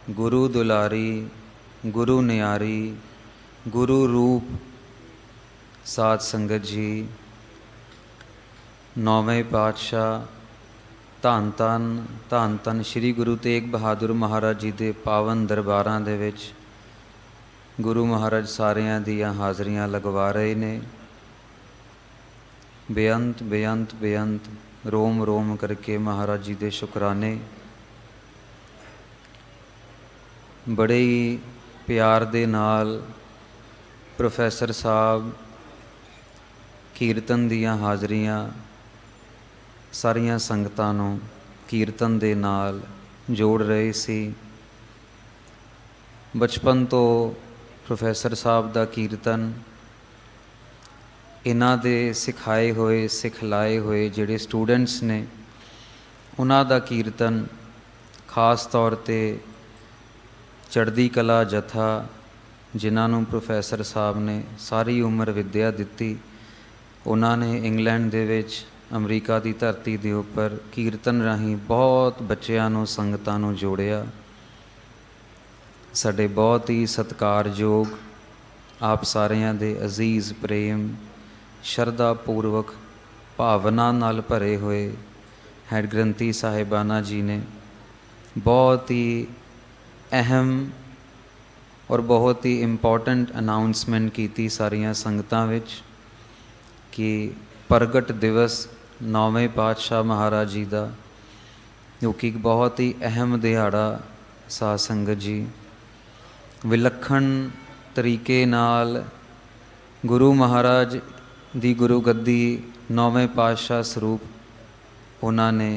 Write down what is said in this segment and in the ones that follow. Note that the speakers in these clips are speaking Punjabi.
गुरु दुलारी गुरु न्यारी गुरु रूप साध संगत जी, नौवें पातशाह धन धन श्री गुरु तेग बहादुर महाराज जी के पावन दरबारां दे विच गुरु महाराज सारियां दियां हाज़रियां लगवा रहे ने। बेअंत बेअंत बेअंत रोम रोम करके महाराज जी के शुकराने। बड़े ही प्यार दे नाल प्रोफैसर साहब कीर्तन दियां हाज़रियां सारियां संगतां नूं कीर्तन दे नाल जोड़ रहे सी। बचपन तो प्रोफैसर साहब दा कीर्तन इन्हां दे सिखाए होए सिखलाए होए जिहड़े स्टूडेंट्स ने उन्हां दा कीर्तन खास तौर ते चढ़दी कला जथा जिन्होंने प्रोफैसर साहब ने सारी उम्र विद्या दिती, उन्होंने इंग्लैंड दे विच अमरीका की धरती के उपर कीर्तन राही बहुत बच्चों नूं संगतां नूं जोड़िया। साडे बहुत ही सत्कारयोग आप सारियां दे अजीज़ प्रेम शरधा पूर्वक भावना नाल भरे हुए हैड ग्रंथी साहिबाना जी ने बहुत ही अहम और बहुत ही इंपॉर्टेंट अनाउंसमेंट की सारिया संगतां विच कि प्रगट दिवस नौवें पातशाह महाराज जी का, जो कि बहुत ही अहम दिहाड़ा साध संगत जी विलखण तरीके नाल गुरु महाराज दी गुरु गद्दी नौवें पातशाह स्वरूप उन्होंने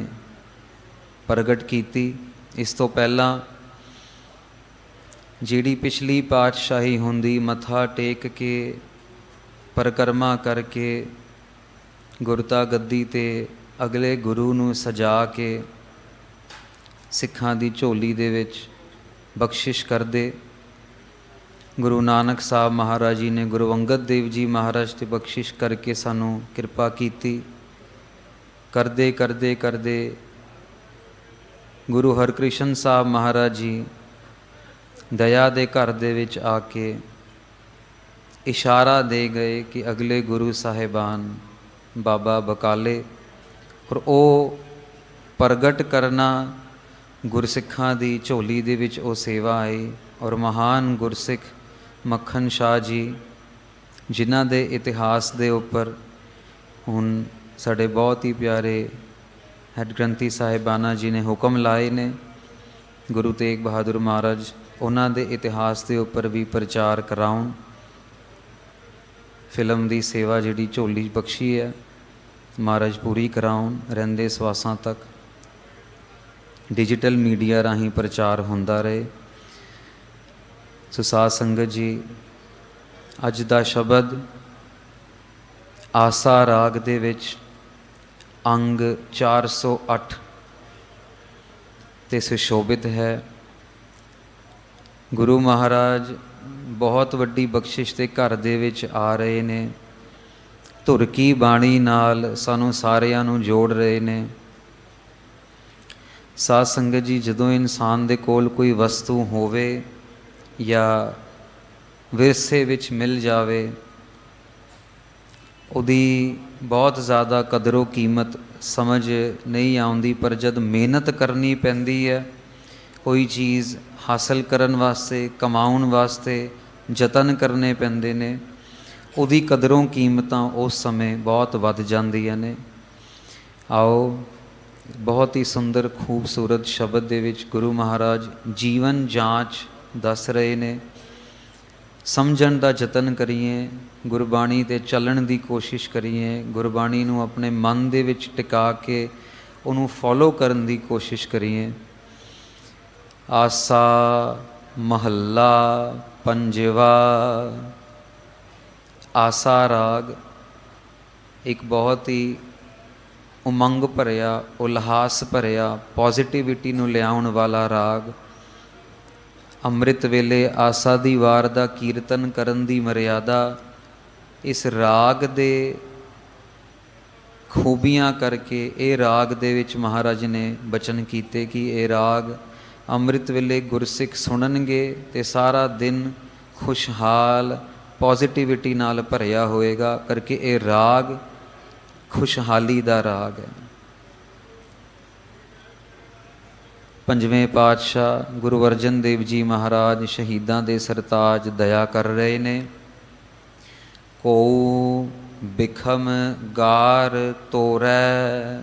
प्रगट की। इस तो पहला जिहड़ी पिछली पातशाही हुंदी मत्था टेक के परिक्रमा करके गुरता गद्दी ते अगले गुरु नूं सजा के सिखां दी झोली दे विच बख्शिश करदे। गुरु नानक साहब महाराज जी ने गुरु अंगद देव जी महाराज ते बख्शिश करके सानू कृपा कीती। करदे करदे करदे गुरु हरकृष्ण साहब महाराज जी दया दे घर दे विच आके इशारा दे गए कि अगले गुरु साहिबान बाबा बकाले और वो प्रगट करना गुरसिखां दी झोली दे विच वो सेवा आई। और महान गुरसिख मक्खन शाह जी जिन्हां दे इतिहास दे उपर हुण साडे बहुत ही प्यारे हैड ग्रंथी साहिबाना जी ने हुक्म लाए ने। गुरु तेग बहादुर महाराज उन्हां दे इतिहास के उपर भी प्रचार कराउण फिल्म की सेवा जिहड़ी झोली बख्शी है महाराज पूरी कराउण रहिंदे सवासां तक डिजिटल मीडिया राही प्रचार हुंदा रहे। सो साध संगत जी अज दा शब्द आसा राग दे विच अंग 408 ते सुशोभित है। गुरु महाराज बहुत वड्डी बख्शिश के घर दे विच आ रहे ने, धुर की बाणी नाल सानू सारियां नू जोड़ रहे ने। साध संगत जी जदों इंसान दे कोल कोई वस्तु होवे या विरसे विच मिल जावे उदी बहुत ज़्यादा कदरों कीमत समझ नहीं आउंदी, पर जब मेहनत करनी पैंदी है कोई चीज़ हासिल करन वास्ते कमाउण वास्ते जतन करने पैंदे ने उदी कदरों कीमतां उस समय बहुत वध जांदियां ने। आओ बहुत ही सुंदर खूबसूरत शब्द दे विच गुरु महाराज जीवन जांच दस रहे ने। समझण दा जतन करिए, गुरबाणी ते चलण दी कोशिश करिए, गुरबाणी नूं अपने मन दे विच टिका के उन्होंने फॉलो करन दी कोशिश करिए। आसा महला पंजवा। आसा राग एक बहुत ही उमंग भरिया उल्लास भरिया पॉजिटिविटी नूं लियाउण वाला राग। अमृत वेले आसा दी वार दा कीर्तन करन दी मर्यादा इस राग दे खूबियां करके ये राग दे विच महाराज ने बचन कीते कि ये राग ਅੰਮ੍ਰਿਤ ਵੇਲੇ ਗੁਰਸਿੱਖ ਸੁਣਨਗੇ ਤੇ ਸਾਰਾ ਦਿਨ ਖੁਸ਼ਹਾਲ ਪੋਜ਼ਿਟਿਵਿਟੀ ਨਾਲ ਭਰਿਆ ਹੋਏਗਾ, ਕਰਕੇ ਇਹ ਰਾਗ ਖੁਸ਼ਹਾਲੀ ਦਾ ਰਾਗ ਹੈ। ਪੰਜਵੇਂ ਪਾਤਸ਼ਾਹ ਗੁਰੂ ਅਰਜਨ ਦੇਵ ਜੀ ਮਹਾਰਾਜ ਸ਼ਹੀਦਾਂ ਦੇ ਸਰਤਾਜ ਦਇਆ ਕਰ ਰਹੇ ਨੇ। ਕੋ ਬਿਖਮ ਗਾਰ ਤੋਰੈ।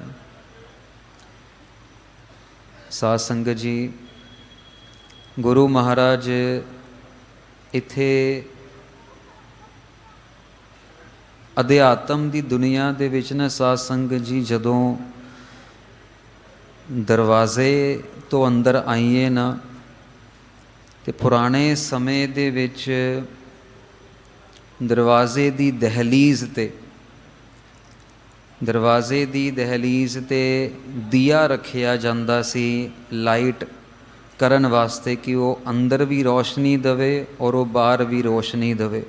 ਸਾਧ ਸੰਗਤ ਜੀ, ਗੁਰੂ ਮਹਾਰਾਜ ਇੱਥੇ ਅਧਿਆਤਮ ਦੀ ਦੁਨੀਆ ਦੇ ਵਿੱਚ ਨਾ ਸਾਧ ਸੰਗਤ ਜੀ, ਜਦੋਂ ਦਰਵਾਜ਼ੇ ਤੋਂ ਅੰਦਰ ਆਈਏ ਨਾ, ਤੇ ਪੁਰਾਣੇ ਸਮੇਂ ਦੇ ਵਿੱਚ ਦਰਵਾਜ਼ੇ ਦੀ ਦਹਿਲੀਜ਼ ਤੇ ਦੀਆ ਰੱਖਿਆ ਜਾਂਦਾ ਸੀ ਲਾਈਟ ਕਰਨ ਵਾਸਤੇ, ਕਿ ਉਹ ਅੰਦਰ ਵੀ ਰੋਸ਼ਨੀ ਦੇਵੇ ਔਰ ਉਹ ਬਾਹਰ ਵੀ ਰੋਸ਼ਨੀ ਦੇਵੇ।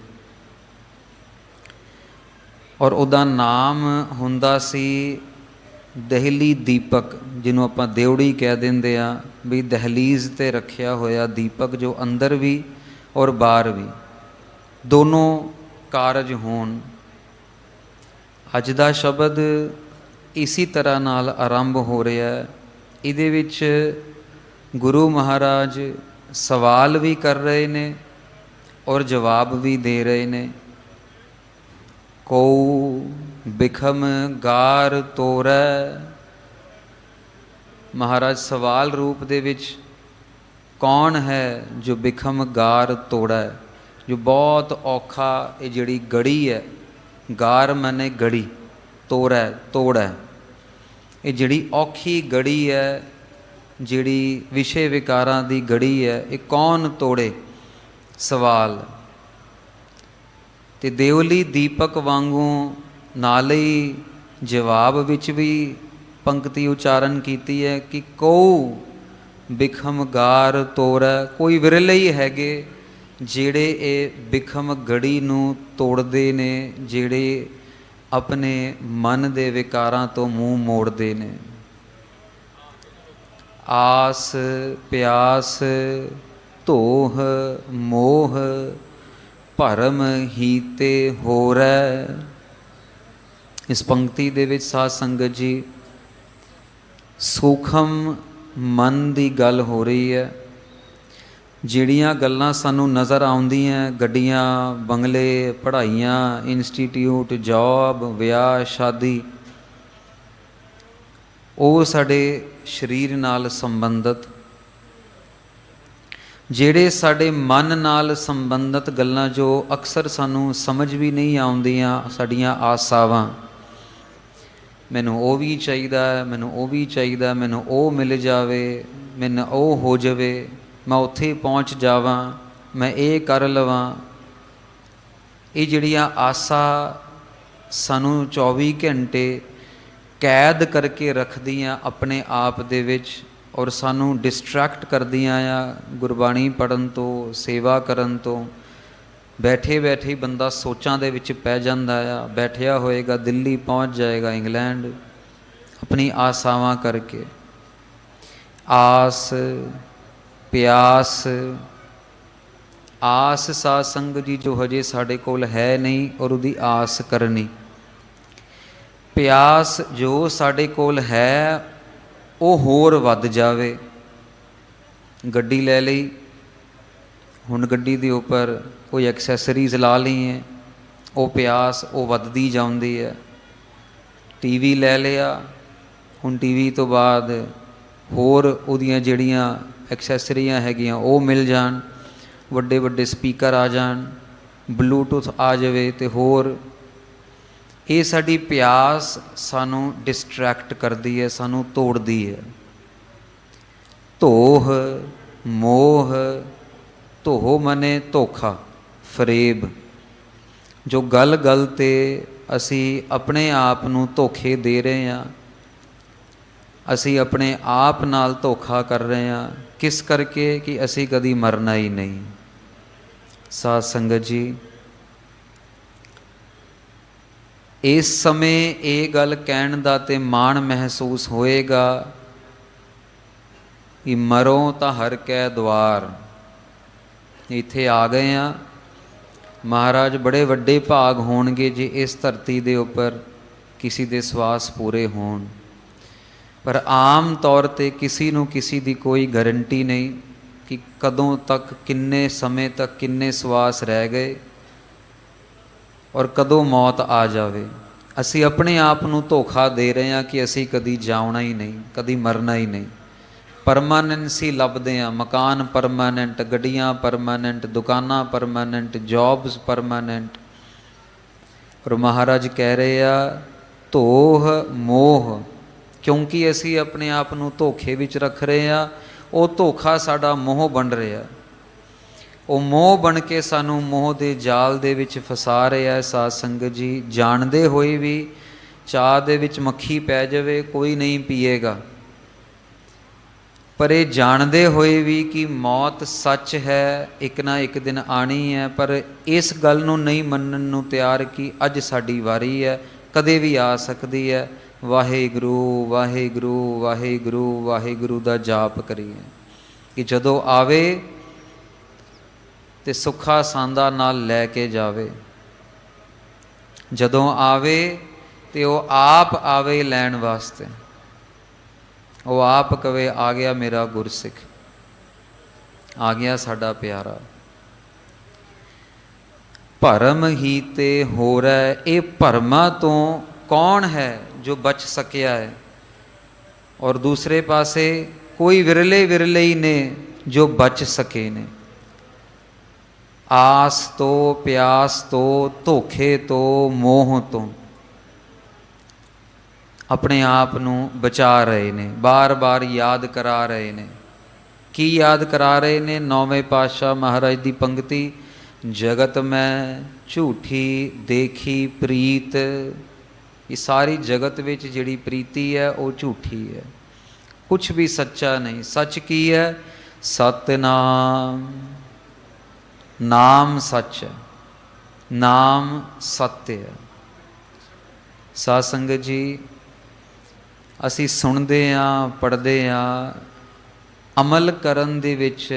ਔਰ ਉਹਦਾ ਨਾਮ ਹੁੰਦਾ ਸੀ ਦਹਿਲੀ ਦੀਪਕ, ਜਿਹਨੂੰ ਆਪਾਂ ਦਿਉੜੀ ਕਹਿ ਦਿੰਦੇ ਆ, ਵੀ ਦਹਿਲੀਜ਼ 'ਤੇ ਰੱਖਿਆ ਹੋਇਆ ਦੀਪਕ, ਜੋ ਅੰਦਰ ਵੀ ਔਰ ਬਾਹਰ ਵੀ ਦੋਨੋਂ ਕਾਰਜ ਹੋਣ। ਅੱਜ ਦਾ ਸ਼ਬਦ ਇਸੀ ਤਰ੍ਹਾਂ ਨਾਲ ਆਰੰਭ ਹੋ ਰਿਹਾ। ਇਹਦੇ ਵਿੱਚ ਗੁਰੂ ਮਹਾਰਾਜ ਸਵਾਲ ਵੀ ਕਰ ਰਹੇ ਨੇ ਔਰ ਜਵਾਬ ਵੀ ਦੇ ਰਹੇ ਨੇ। ਕੋ ਬਿਖਮ ਗਾਰ ਤੋਰੈ। ਮਹਾਰਾਜ ਸਵਾਲ ਰੂਪ ਦੇ ਵਿੱਚ ਕੌਣ ਹੈ ਜੋ ਬਿਖਮ ਗਾਰ ਤੋੜੈ, ਜੋ ਬਹੁਤ ਔਖਾ ਇਹ ਜਿਹੜੀ ਗੜੀ ਹੈ, ਗਾਰ ਮਨੇ ਗੜੀ, ਤੋੜੈ ਤੋੜੈ, ਇਹ ਜਿਹੜੀ ਔਖੀ ਗੜੀ ਹੈ, ਜਿਹੜੀ ਵਿਸ਼ੇ ਵਿਕਾਰਾਂ ਦੀ ਗੜੀ ਹੈ, ਇਹ ਕੌਣ ਤੋੜੇ। ਸਵਾਲ ਤੇ ਦੇਵਲੀ ਦੀਪਕ ਵਾਂਗੂ ਨਾਲ ਹੀ ਜਵਾਬ ਵਿੱਚ ਵੀ ਪੰਕਤੀ ਉਚਾਰਨ ਕੀਤੀ ਹੈ ਕਿ ਕਉ ਬਿਖਮ ਗਾਰ ਤੋੜੈ। ਕੋਈ ਵਿਰਲੇ ਹੀ ਹੈਗੇ ਜਿਹੜੇ ਇਹ ਬਿਖਮ ਗੜੀ ਨੂੰ ਤੋੜਦੇ ਨੇ, ਜਿਹੜੇ ਆਪਣੇ ਮਨ ਦੇ ਵਿਕਾਰਾਂ ਤੋਂ ਮੂੰਹ ਮੋੜਦੇ ਨੇ। ਆਸ ਪਿਆਸ ਧੋਹ ਮੋਹ ਭਰਮ ਹੀਤੇ ਹੋਰੈ। ਇਸ ਪੰਕਤੀ ਦੇ ਵਿੱਚ ਸਾਧ ਸੰਗਤ ਜੀ ਸੂਖਮ ਮਨ ਦੀ ਗੱਲ ਹੋ ਰਹੀ ਹੈ। ਜਿਹੜੀਆਂ ਗੱਲਾਂ ਸਾਨੂੰ ਨਜ਼ਰ ਆਉਂਦੀਆਂ, ਗੱਡੀਆਂ ਬੰਗਲੇ ਪੜ੍ਹਾਈਆਂ ਇੰਸਟੀਟਿਊਟ ਜੌਬ ਵਿਆਹ ਸ਼ਾਦੀ, ਉਹ ਸਾਡੇ ਸਰੀਰ ਨਾਲ ਸੰਬੰਧਿਤ, ਜਿਹੜੇ ਸਾਡੇ ਮਨ ਨਾਲ ਸੰਬੰਧਿਤ ਗੱਲਾਂ ਜੋ ਅਕਸਰ ਸਾਨੂੰ ਸਮਝ ਵੀ ਨਹੀਂ ਆਉਂਦੀਆਂ, ਸਾਡੀਆਂ ਆਸਾਵਾਂ, ਮੈਨੂੰ ਉਹ ਵੀ ਚਾਹੀਦਾ, ਮੈਨੂੰ ਉਹ ਵੀ ਚਾਹੀਦਾ, ਮੈਨੂੰ ਉਹ ਮਿਲ ਜਾਵੇ, ਮੈਨੂੰ ਉਹ ਹੋ ਜਾਵੇ, ਮੈਂ ਉੱਥੇ ਪਹੁੰਚ ਜਾਵਾਂ, ਮੈਂ ਇਹ ਕਰ ਲਵਾਂ। ਇਹ ਜਿਹੜੀਆਂ ਆਸਾਂ ਸਾਨੂੰ 24 ਘੰਟੇ ਕੈਦ ਕਰਕੇ ਰੱਖਦੀਆਂ ਆਪਣੇ ਆਪ ਦੇ ਵਿੱਚ ਔਰ ਸਾਨੂੰ ਡਿਸਟਰੈਕਟ ਕਰਦੀਆਂ ਆ ਗੁਰਬਾਣੀ ਪੜ੍ਹਨ ਤੋਂ, ਸੇਵਾ ਕਰਨ ਤੋਂ। ਬੈਠੇ ਬੈਠੇ ਬੰਦਾ ਸੋਚਾਂ ਦੇ ਵਿੱਚ ਪੈ ਜਾਂਦਾ ਆ, ਬੈਠਿਆ ਹੋਏਗਾ ਦਿੱਲੀ ਪਹੁੰਚ ਜਾਏਗਾ, ਇੰਗਲੈਂਡ, ਆਪਣੀ ਆਸਾਵਾਂ ਕਰਕੇ। ਆਸ ਪਿਆਸ, ਆਸ ਸਾਧ ਸੰਗਤ ਜੀ ਜੋ ਹਜੇ ਸਾਡੇ ਕੋਲ ਹੈ ਨਹੀਂ ਔਰ ਉਹਦੀ ਆਸ ਕਰਨੀ। ਪਿਆਸ ਜੋ ਸਾਡੇ ਕੋਲ ਹੈ ਉਹ ਹੋਰ ਵੱਧ ਜਾਵੇ। ਗੱਡੀ ਲੈ ਲਈ, ਹੁਣ ਗੱਡੀ ਦੇ ਉੱਪਰ ਕੋਈ ਐਕਸੈਸਰੀਜ਼ ਲਾ ਲਈਏ, ਉਹ ਪਿਆਸ ਉਹ ਵੱਧਦੀ ਜਾਂਦੀ ਹੈ। ਟੀਵੀ ਲੈ ਲਿਆ, ਹੁਣ ਟੀਵੀ ਤੋਂ ਬਾਅਦ ਹੋਰ ਉਹਦੀਆਂ ਜਿਹੜੀਆਂ ਐਕਸੈਸਰੀਆਂ ਹੈਗੀਆਂ ਉਹ ਮਿਲ ਜਾਣ, ਵੱਡੇ ਵੱਡੇ ਸਪੀਕਰ ਆ ਜਾਣ, ਬਲੂਟੂਥ ਆ ਜਾਵੇ, ਅਤੇ ਹੋਰ ਇਹ ਸਾਡੀ ਪਿਆਸ ਸਾਨੂੰ ਡਿਸਟਰੈਕਟ ਕਰਦੀ ਹੈ, ਸਾਨੂੰ ਤੋੜਦੀ ਹੈ। ਧੋਹ ਮੋਹ, ਧੋਹ ਮਨੇ ਧੋਖਾ, ਫਰੇਬ, ਜੋ ਗੱਲ ਗੱਲ 'ਤੇ ਅਸੀਂ ਆਪਣੇ ਆਪ ਨੂੰ ਧੋਖੇ ਦੇ ਰਹੇ ਹਾਂ, ਅਸੀਂ ਆਪਣੇ ਆਪ ਨਾਲ ਧੋਖਾ ਕਰ ਰਹੇ ਹਾਂ। ਕਿਸ ਕਰਕੇ? ਕਿ ਅਸੀਂ ਕਦੀ ਮਰਨਾ ਹੀ ਨਹੀਂ। ਸਾਧ ਸੰਗਤ ਜੀ, ਇਸ ਸਮੇਂ ਇਹ ਗੱਲ ਕਹਿਣ ਦਾ ਤੇ ਮਾਣ ਮਹਿਸੂਸ ਹੋਏਗਾ कि मरो तो हर कै द्वार। इत्थे आ गए हाँ महाराज, बड़े वड्डे भाग होणगे जे इस धरती दे उपर किसी दे सवास पूरे होण, पर आम तौर ते किसी नूं किसी दी कोई गारंटी नहीं कि कदों तक, किन्ने समय तक, किन्ने सवास रह गए और कदों मौत आ जावे। असी अपने आप नूं धोखा दे रहे हैं कि असी कदी जावना ही नहीं, कदी मरना ही नहीं। परमानेंसी लभदे हैं, मकान परमानेंट, गड्डियां परमानेंट, दुकानां परमानेंट, जॉब्स परमानेंट। और महाराज कह रहे आ धोह मोह, क्योंकि असी अपने आप नूं धोखे विच रख रहे हैं। वो धोखा साडा मोह बन रहा, वो मोह बन के सानू मोह दे जाल दे विच फसा रहा है। साध संगत जी, जानते हुए भी चाह दे विच मक्खी पै जावे कोई नहीं पीएगा, पर ये जानते हुए भी कि मौत सच है, एक ना एक दिन आनी है, पर इस गल नूं नहीं मनन नूं तैयार कि अज साडी वारी है, कदे भी आ सकती है। वाहेगुरु वाहेगुरु वाहेगुरु वाहेगुरु दा जाप करिए कि जदों आवे ते सुखा सांदा नाल लैके जावे, जदों आवे ते वो आप आवे लैण वास्ते, वो आप कवे आ गया मेरा गुरसिख, आ गया साडा प्यारा। भरम ही ते हो रहा है, ये भरमा तो कौन है जो बच सकिया है, और दूसरे पासे कोई विरले विरले ही ने जो बच सके ने। आस तो, प्यास तो, धोखे तो, मोह तो अपने आप नूं बचा रहे ने, बार बार याद करा रहे ने। की याद करा रहे ने? नौवें पातशाह महाराज की पंक्ति, जगत में झूठी देखी प्रीत। ये सारी जगत विच जिहड़ी प्रीति है वो झूठी है, कुछ भी सच्चा नहीं। सच की है? सतनाम, नाम सच है, नाम सत्य है। साध संगत जी, असी सुनते हाँ, पढ़ते हाँ, अमल करन दे विच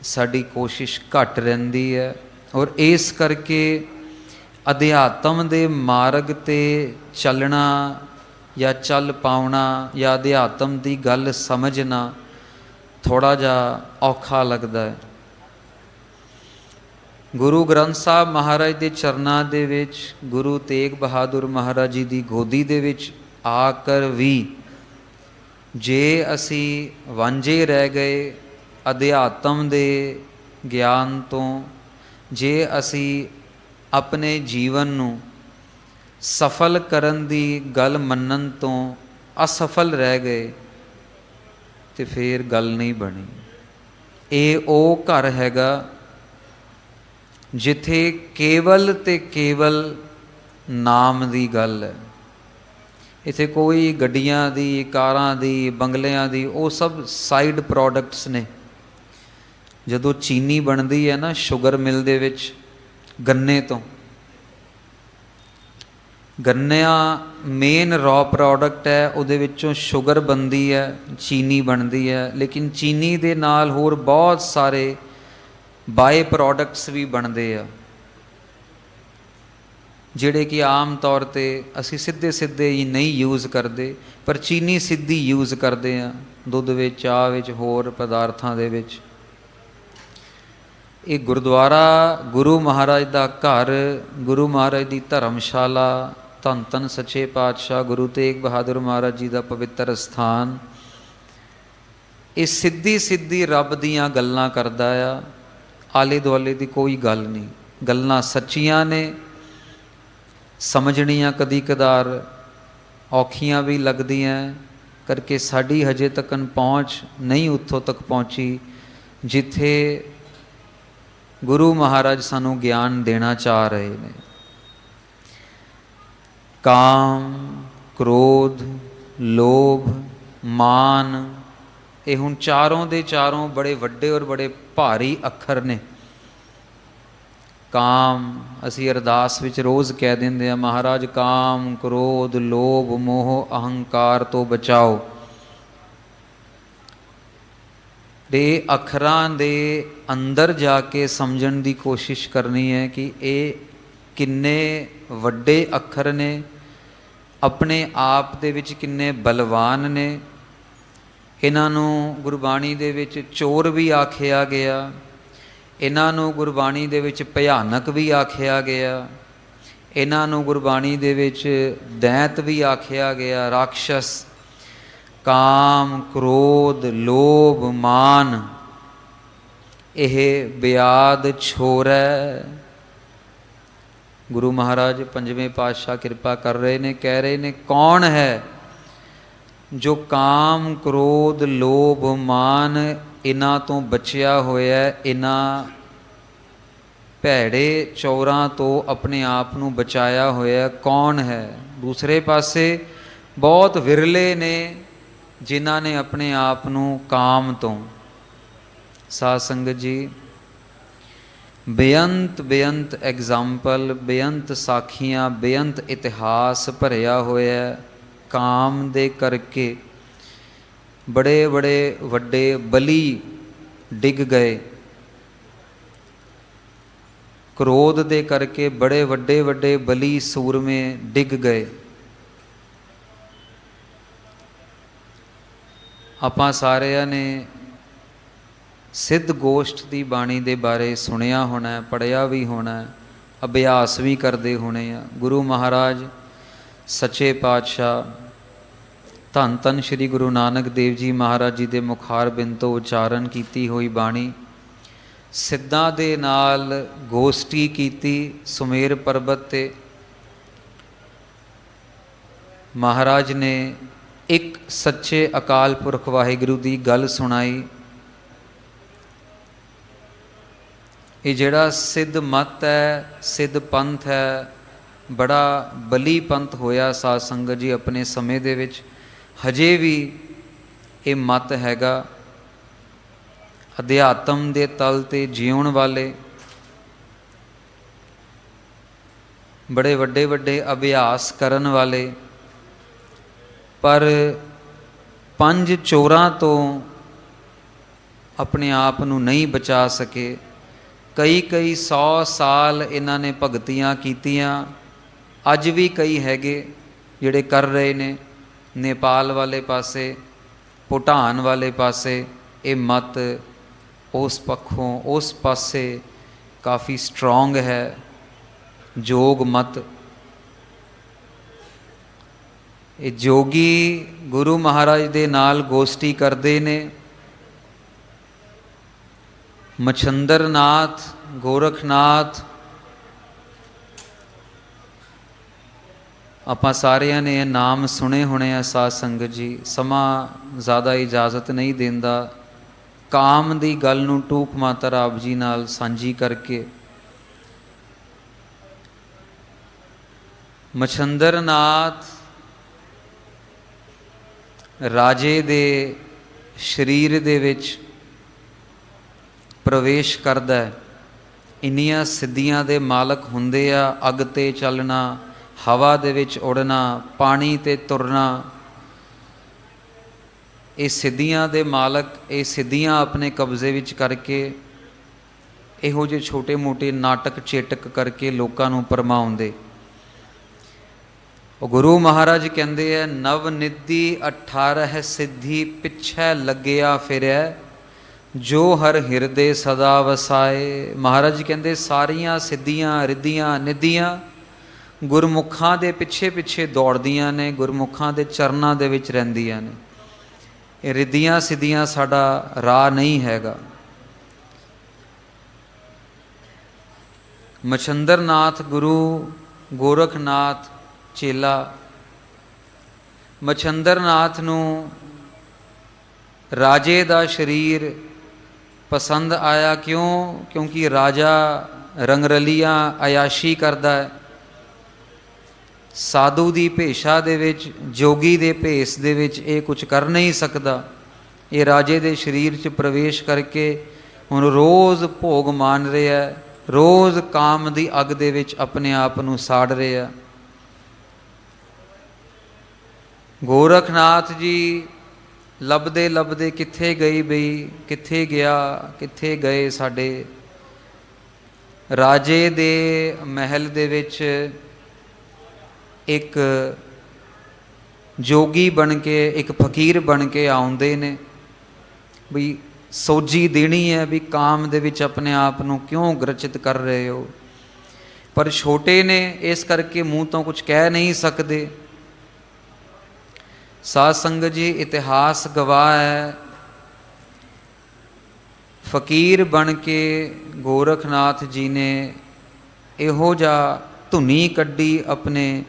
साडी कोशिश घट रहिंदी है, और इस करके अध्यात्म दे मार्ग ते चलना या चल पाउना या अध्यात्म दी गल समझना थोड़ा जा औखा लगता है। गुरु ग्रंथ साहब महाराज के चरनां दे विच, गुरु तेग बहादुर महाराज जी की गोदी दे विच आकर भी जे असी वांझे रह गए अध्यात्म दे ज्ञान तो, जे असी अपने जीवन नूं सफल करन दी गल मनन तो असफल रह गए तो फिर गल नहीं बनी। ये वो घर हैगा जिथे केवल ते केवल नाम दी गल है। इत्थे कोई गड्डियां दी, कारां दी, बंगलियां दी, वो सब साइड प्रोडक्ट्स ने। जदों चीनी बनती है ना शुगर मिल दे विच गन्ने तो, गन्निया मेन रॉ प्रोडक्ट है, उहदे विचों शुगर बनती है, चीनी बनती है, लेकिन चीनी दे नाल होर बहुत सारे बाय प्रोडक्ट्स भी बनते हैं जिहड़े कि आम तौर ते असी सीधे सीधे ही नहीं यूज़ करते, पर चीनी सीधी यूज़ करते हैं दुध विच, चाह विच, होर पदार्थां दे विच। ये गुरुद्वारा गुरु महाराज का घर, गुरु महाराज की धर्मशाला, धन धन सच्चे पातशाह गुरु तेग बहादुर महाराज जी का पवित्र स्थान, ये सीधी सीधी रब दियां गल्लां करदा आ, आले दुआले की कोई गल नहीं। गल्लां सच्चियां ने, समझनियां कदी कदार औखियां भी लगदियां, करके साड़ी हजे तकन पहुँच नहीं उत्थों तक पहुँची जिथे गुरु महाराज सानू ज्ञान देना चाह रहे हैं। काम, क्रोध, लोभ, मान, ये हुण चारों दे चारों बड़े वड्डे और बड़े भारी अखर ने। काम असी अरदास विच रोज़ कह देंदे आ, महाराज काम, क्रोध, लोभ, मोह, अहंकार तो बचाओ। ਦੇ ਅੱਖਰਾਂ ਦੇ ਅੰਦਰ ਜਾ ਕੇ ਸਮਝਣ ਦੀ ਕੋਸ਼ਿਸ਼ ਕਰਨੀ ਹੈ ਕਿ ਇਹ ਕਿੰਨੇ ਵੱਡੇ ਅੱਖਰ ਨੇ, ਆਪਣੇ ਆਪ ਦੇ ਵਿੱਚ ਕਿੰਨੇ ਬਲਵਾਨ ਨੇ। ਇਹਨਾਂ ਨੂੰ ਗੁਰਬਾਣੀ ਦੇ ਵਿੱਚ ਚੋਰ ਵੀ ਆਖਿਆ ਗਿਆ, ਇਹਨਾਂ ਨੂੰ ਗੁਰਬਾਣੀ ਦੇ ਵਿੱਚ ਭਿਆਨਕ ਵੀ ਆਖਿਆ ਗਿਆ, ਇਹਨਾਂ ਨੂੰ ਗੁਰਬਾਣੀ ਦੇ ਵਿੱਚ ਦੈਂਤ ਵੀ ਆਖਿਆ ਗਿਆ, ਰਾਖਸ਼ਸ। ਕਾਮ, ਕ੍ਰੋਧ, ਲੋਭ, ਮਾਨ ਇਹ ਬਿਆਦ ਛੋਰ ਹੈ। ਗੁਰੂ ਮਹਾਰਾਜ ਪੰਜਵੇਂ ਪਾਤਸ਼ਾਹ ਕਿਰਪਾ ਕਰ ਰਹੇ ਨੇ, ਕਹਿ ਰਹੇ ਨੇ ਕੌਣ ਹੈ ਜੋ ਕਾਮ, ਕ੍ਰੋਧ, ਲੋਭ, ਮਾਨ ਇਹਨਾਂ ਤੋਂ ਬਚਿਆ ਹੋਇਆ, ਇਹਨਾਂ ਭੈੜੇ ਚੋਰਾਂ ਤੋਂ ਆਪਣੇ ਆਪ ਨੂੰ ਬਚਾਇਆ ਹੋਇਆ, ਕੌਣ ਹੈ? ਦੂਸਰੇ ਪਾਸੇ ਬਹੁਤ ਵਿਰਲੇ ਨੇ ਜਿਨ੍ਹਾਂ ਨੇ ਆਪਣੇ ਆਪ ਨੂੰ ਕਾਮ ਤੋਂ। ਸਾਧ ਸੰਗਤ ਜੀ, ਬੇਅੰਤ ਬੇਅੰਤ ਐਗਜ਼ਾਮਪਲ, ਬੇਅੰਤ ਸਾਖੀਆਂ, ਬੇਅੰਤ ਇਤਿਹਾਸ ਭਰਿਆ ਹੋਇਆ ਕਾਮ ਦੇ ਕਰਕੇ। ਬੜੇ ਬੜੇ ਵੱਡੇ ਬਲੀ ਡਿੱਗ ਗਏ, ਕ੍ਰੋਧ ਦੇ ਕਰਕੇ ਬੜੇ ਵੱਡੇ ਵੱਡੇ ਬਲੀ ਸੂਰਮੇ ਡਿੱਗ ਗਏ। ਆਪਾਂ ਸਾਰਿਆਂ ਨੇ ਸਿੱਧ ਗੋਸ਼ਟ ਦੀ ਬਾਣੀ ਦੇ ਬਾਰੇ ਸੁਣਿਆ ਹੋਣਾ, ਪੜ੍ਹਿਆ ਵੀ ਹੋਣਾ, ਅਭਿਆਸ ਵੀ ਕਰਦੇ ਹੋਣੇ ਆ। ਗੁਰੂ ਮਹਾਰਾਜ ਸੱਚੇ ਪਾਤਸ਼ਾਹ ਧੰਨ ਧੰਨ ਸ਼੍ਰੀ ਗੁਰੂ ਨਾਨਕ ਦੇਵ ਜੀ ਮਹਾਰਾਜ ਜੀ ਦੇ ਮੁਖਾਰ ਬਿੰਦ ਤੋਂ ਉਚਾਰਨ ਕੀਤੀ ਹੋਈ ਬਾਣੀ, ਸਿੱਧਾਂ ਦੇ ਨਾਲ ਗੋਸ਼ਟੀ ਕੀਤੀ ਸੁਮੇਰ ਪਰਬਤ 'ਤੇ। ਮਹਾਰਾਜ ਨੇ ਇੱਕ ਸੱਚੇ ਅਕਾਲ ਪੁਰਖ ਵਾਹਿਗੁਰੂ ਦੀ ਗੱਲ ਸੁਣਾਈ। ਇਹ ਜਿਹੜਾ ਸਿੱਧ ਮਤ ਹੈ, ਸਿੱਧ ਪੰਥ ਹੈ, ਬੜਾ ਬਲੀ ਪੰਥ ਹੋਇਆ ਸਾਧ ਸੰਗਤ ਜੀ ਆਪਣੇ ਸਮੇਂ ਦੇ ਵਿੱਚ। ਹਜੇ ਵੀ ਇਹ ਮਤ ਹੈਗਾ ਅਧਿਆਤਮ ਦੇ ਤਲ 'ਤੇ ਜਿਉਣ ਵਾਲੇ। ਬੜੇ ਵੱਡੇ ਵੱਡੇ ਅਭਿਆਸ ਕਰਨ ਵਾਲੇ, ਪਰ ਪੰਜ ਚੋਰਾਂ ਤੋਂ ਆਪਣੇ ਆਪ ਨੂੰ ਨਹੀਂ ਬਚਾ ਸਕੇ। ਕਈ 100 ਸਾਲ ਇਹਨਾਂ ਨੇ ਭਗਤੀਆਂ ਕੀਤੀਆਂ, ਅੱਜ ਵੀ ਕਈ ਹੈਗੇ ਜਿਹੜੇ ਕਰ ਰਹੇ ਨੇ। ਨੇਪਾਲ ਵਾਲੇ ਪਾਸੇ, ਭੂਟਾਨ ਵਾਲੇ ਪਾਸੇ ਇਹ ਮਤ ਉਸ ਪੱਖੋਂ, ਉਸ ਪਾਸੇ ਕਾਫੀ ਸਟਰੋਂਗ ਹੈ, ਜੋਗ ਮਤ। ਇਹ ਜੋਗੀ ਗੁਰੂ ਮਹਾਰਾਜ ਦੇ ਨਾਲ ਗੋਸ਼ਟੀ ਕਰਦੇ ਨੇ। ਮਛੰਦਰ ਨਾਥ, ਗੋਰਖਨਾਥ, ਆਪਾਂ ਸਾਰਿਆਂ ਨੇ ਇਹ ਨਾਮ ਸੁਣੇ ਹੋਣੇ ਆ ਸਾਧ ਸੰਗਤ ਜੀ। ਸਮਾਂ ਜ਼ਿਆਦਾ ਇਜਾਜ਼ਤ ਨਹੀਂ ਦਿੰਦਾ ਕਾਮ ਦੀ ਗੱਲ ਨੂੰ ਟੂਕ ਮਾਤਰ ਆਪ ਜੀ ਨਾਲ ਸਾਂਝੀ ਕਰਕੇ। ਮਛੰਦਰ ਨਾਥ ਰਾਜੇ ਦੇ ਸਰੀਰ ਦੇ ਵਿੱਚ ਪ੍ਰਵੇਸ਼ ਕਰਦਾ ਹੈ। ਇੰਨੀਆਂ ਸਿੱਧੀਆਂ ਦੇ ਮਾਲਕ ਹੁੰਦੇ ਆ, ਅੱਗ 'ਤੇ ਚੱਲਣਾ, ਹਵਾ ਦੇ ਵਿੱਚ ਉੜਨਾ, ਪਾਣੀ 'ਤੇ ਤੁਰਨਾ। ਇਹ ਸਿੱਧੀਆਂ ਦੇ ਮਾਲਕ, ਇਹ ਸਿੱਧੀਆਂ ਆਪਣੇ ਕਬਜ਼ੇ ਵਿੱਚ ਕਰਕੇ ਇਹੋ ਜਿਹੇ ਛੋਟੇ ਮੋਟੇ ਨਾਟਕ ਚੇਟਕ ਕਰਕੇ ਲੋਕਾਂ ਨੂੰ ਭਰਮਾਉਂਦੇ। ਉਹ ਗੁਰੂ ਮਹਾਰਾਜ ਕਹਿੰਦੇ ਆ, ਨਵ ਨਿਧੀ 18 ਸਿੱਧੀ ਪਿੱਛੇ ਲੱਗਿਆ ਫਿਰੈ, ਜੋ ਹਰ ਹਿਰਦੇ ਸਦਾ ਵਸਾਏ। ਮਹਾਰਾਜ ਕਹਿੰਦੇ ਸਾਰੀਆਂ ਸਿੱਧੀਆਂ, ਰਿੱਧੀਆਂ, ਨਿਧੀਆਂ ਗੁਰਮੁਖਾਂ ਦੇ ਪਿੱਛੇ ਪਿੱਛੇ ਦੌੜਦੀਆਂ ਨੇ, ਗੁਰਮੁਖਾਂ ਦੇ ਚਰਨਾਂ ਦੇ ਵਿੱਚ ਰਹਿੰਦੀਆਂ ਨੇ। ਇਹ ਰਿੱਧੀਆਂ ਸਿੱਧੀਆਂ ਸਾਡਾ ਰਾਹ ਨਹੀਂ ਹੈਗਾ। ਮਛੰਦਰ ਨਾਥ ਗੁਰੂ, ਗੋਰਖਨਾਥ ਚੇਲਾ। ਮਛੰਦਰ ਨਾਥ ਨੂੰ ਰਾਜੇ ਦਾ ਸਰੀਰ ਪਸੰਦ ਆਇਆ। ਕਿਉਂ? ਕਿਉਂਕਿ ਰਾਜਾ ਰੰਗਰਲੀਆਂ ਅਯਾਸ਼ੀ ਕਰਦਾ ਹੈ। ਸਾਧੂ ਦੀ ਭੇਸ਼ਾ ਦੇ ਵਿੱਚ, ਜੋਗੀ ਦੇ ਭੇਸ ਦੇ ਵਿੱਚ ਇਹ ਕੁਝ ਕਰ ਨਹੀਂ ਸਕਦਾ। ਇਹ ਰਾਜੇ ਦੇ ਸਰੀਰ 'ਚ ਪ੍ਰਵੇਸ਼ ਕਰਕੇ ਹੁਣ ਰੋਜ਼ ਭੋਗ ਮਾਣ ਰਿਹਾ, ਰੋਜ਼ ਕਾਮ ਦੀ ਅੱਗ ਦੇ ਵਿੱਚ ਆਪਣੇ ਆਪ ਨੂੰ ਸਾੜ ਰਿਹਾ। ਗੋਰਖਨਾਥ ਜੀ ਲੱਭਦੇ ਲੱਭਦੇ ਕਿੱਥੇ ਗਈ ਬਈ, ਕਿੱਥੇ ਗਿਆ, ਕਿੱਥੇ ਗਏ ਸਾਡੇ ਰਾਜੇ ਦੇ ਮਹਿਲ ਦੇ ਵਿੱਚ ਇੱਕ ਜੋਗੀ ਬਣ ਕੇ, ਇੱਕ ਫਕੀਰ ਬਣ ਕੇ ਆਉਂਦੇ ਨੇ ਵੀ ਸੋਝੀ ਦੇਣੀ ਹੈ ਵੀ ਕਾਮ ਦੇ ਵਿੱਚ ਆਪਣੇ ਆਪ ਨੂੰ ਕਿਉਂ ਗ੍ਰਚਿਤ ਕਰ ਰਹੇ ਹੋ। ਪਰ ਛੋਟੇ ਨੇ, ਇਸ ਕਰਕੇ ਮੂੰਹ ਤੋਂ ਕੁਝ ਕਹਿ ਨਹੀਂ ਸਕਦੇ। ਸਾਧ ਸੰਗਤ ਜੀ, ਇਤਿਹਾਸ ਗਵਾਹ ਹੈ, ਫਕੀਰ ਬਣ ਕੇ ਗੋਰਖਨਾਥ ਜੀ ਨੇ ਇਹੋ ਜਿਹਾ ਧੁਨੀ ਕੱਢੀ ਆਪਣੇ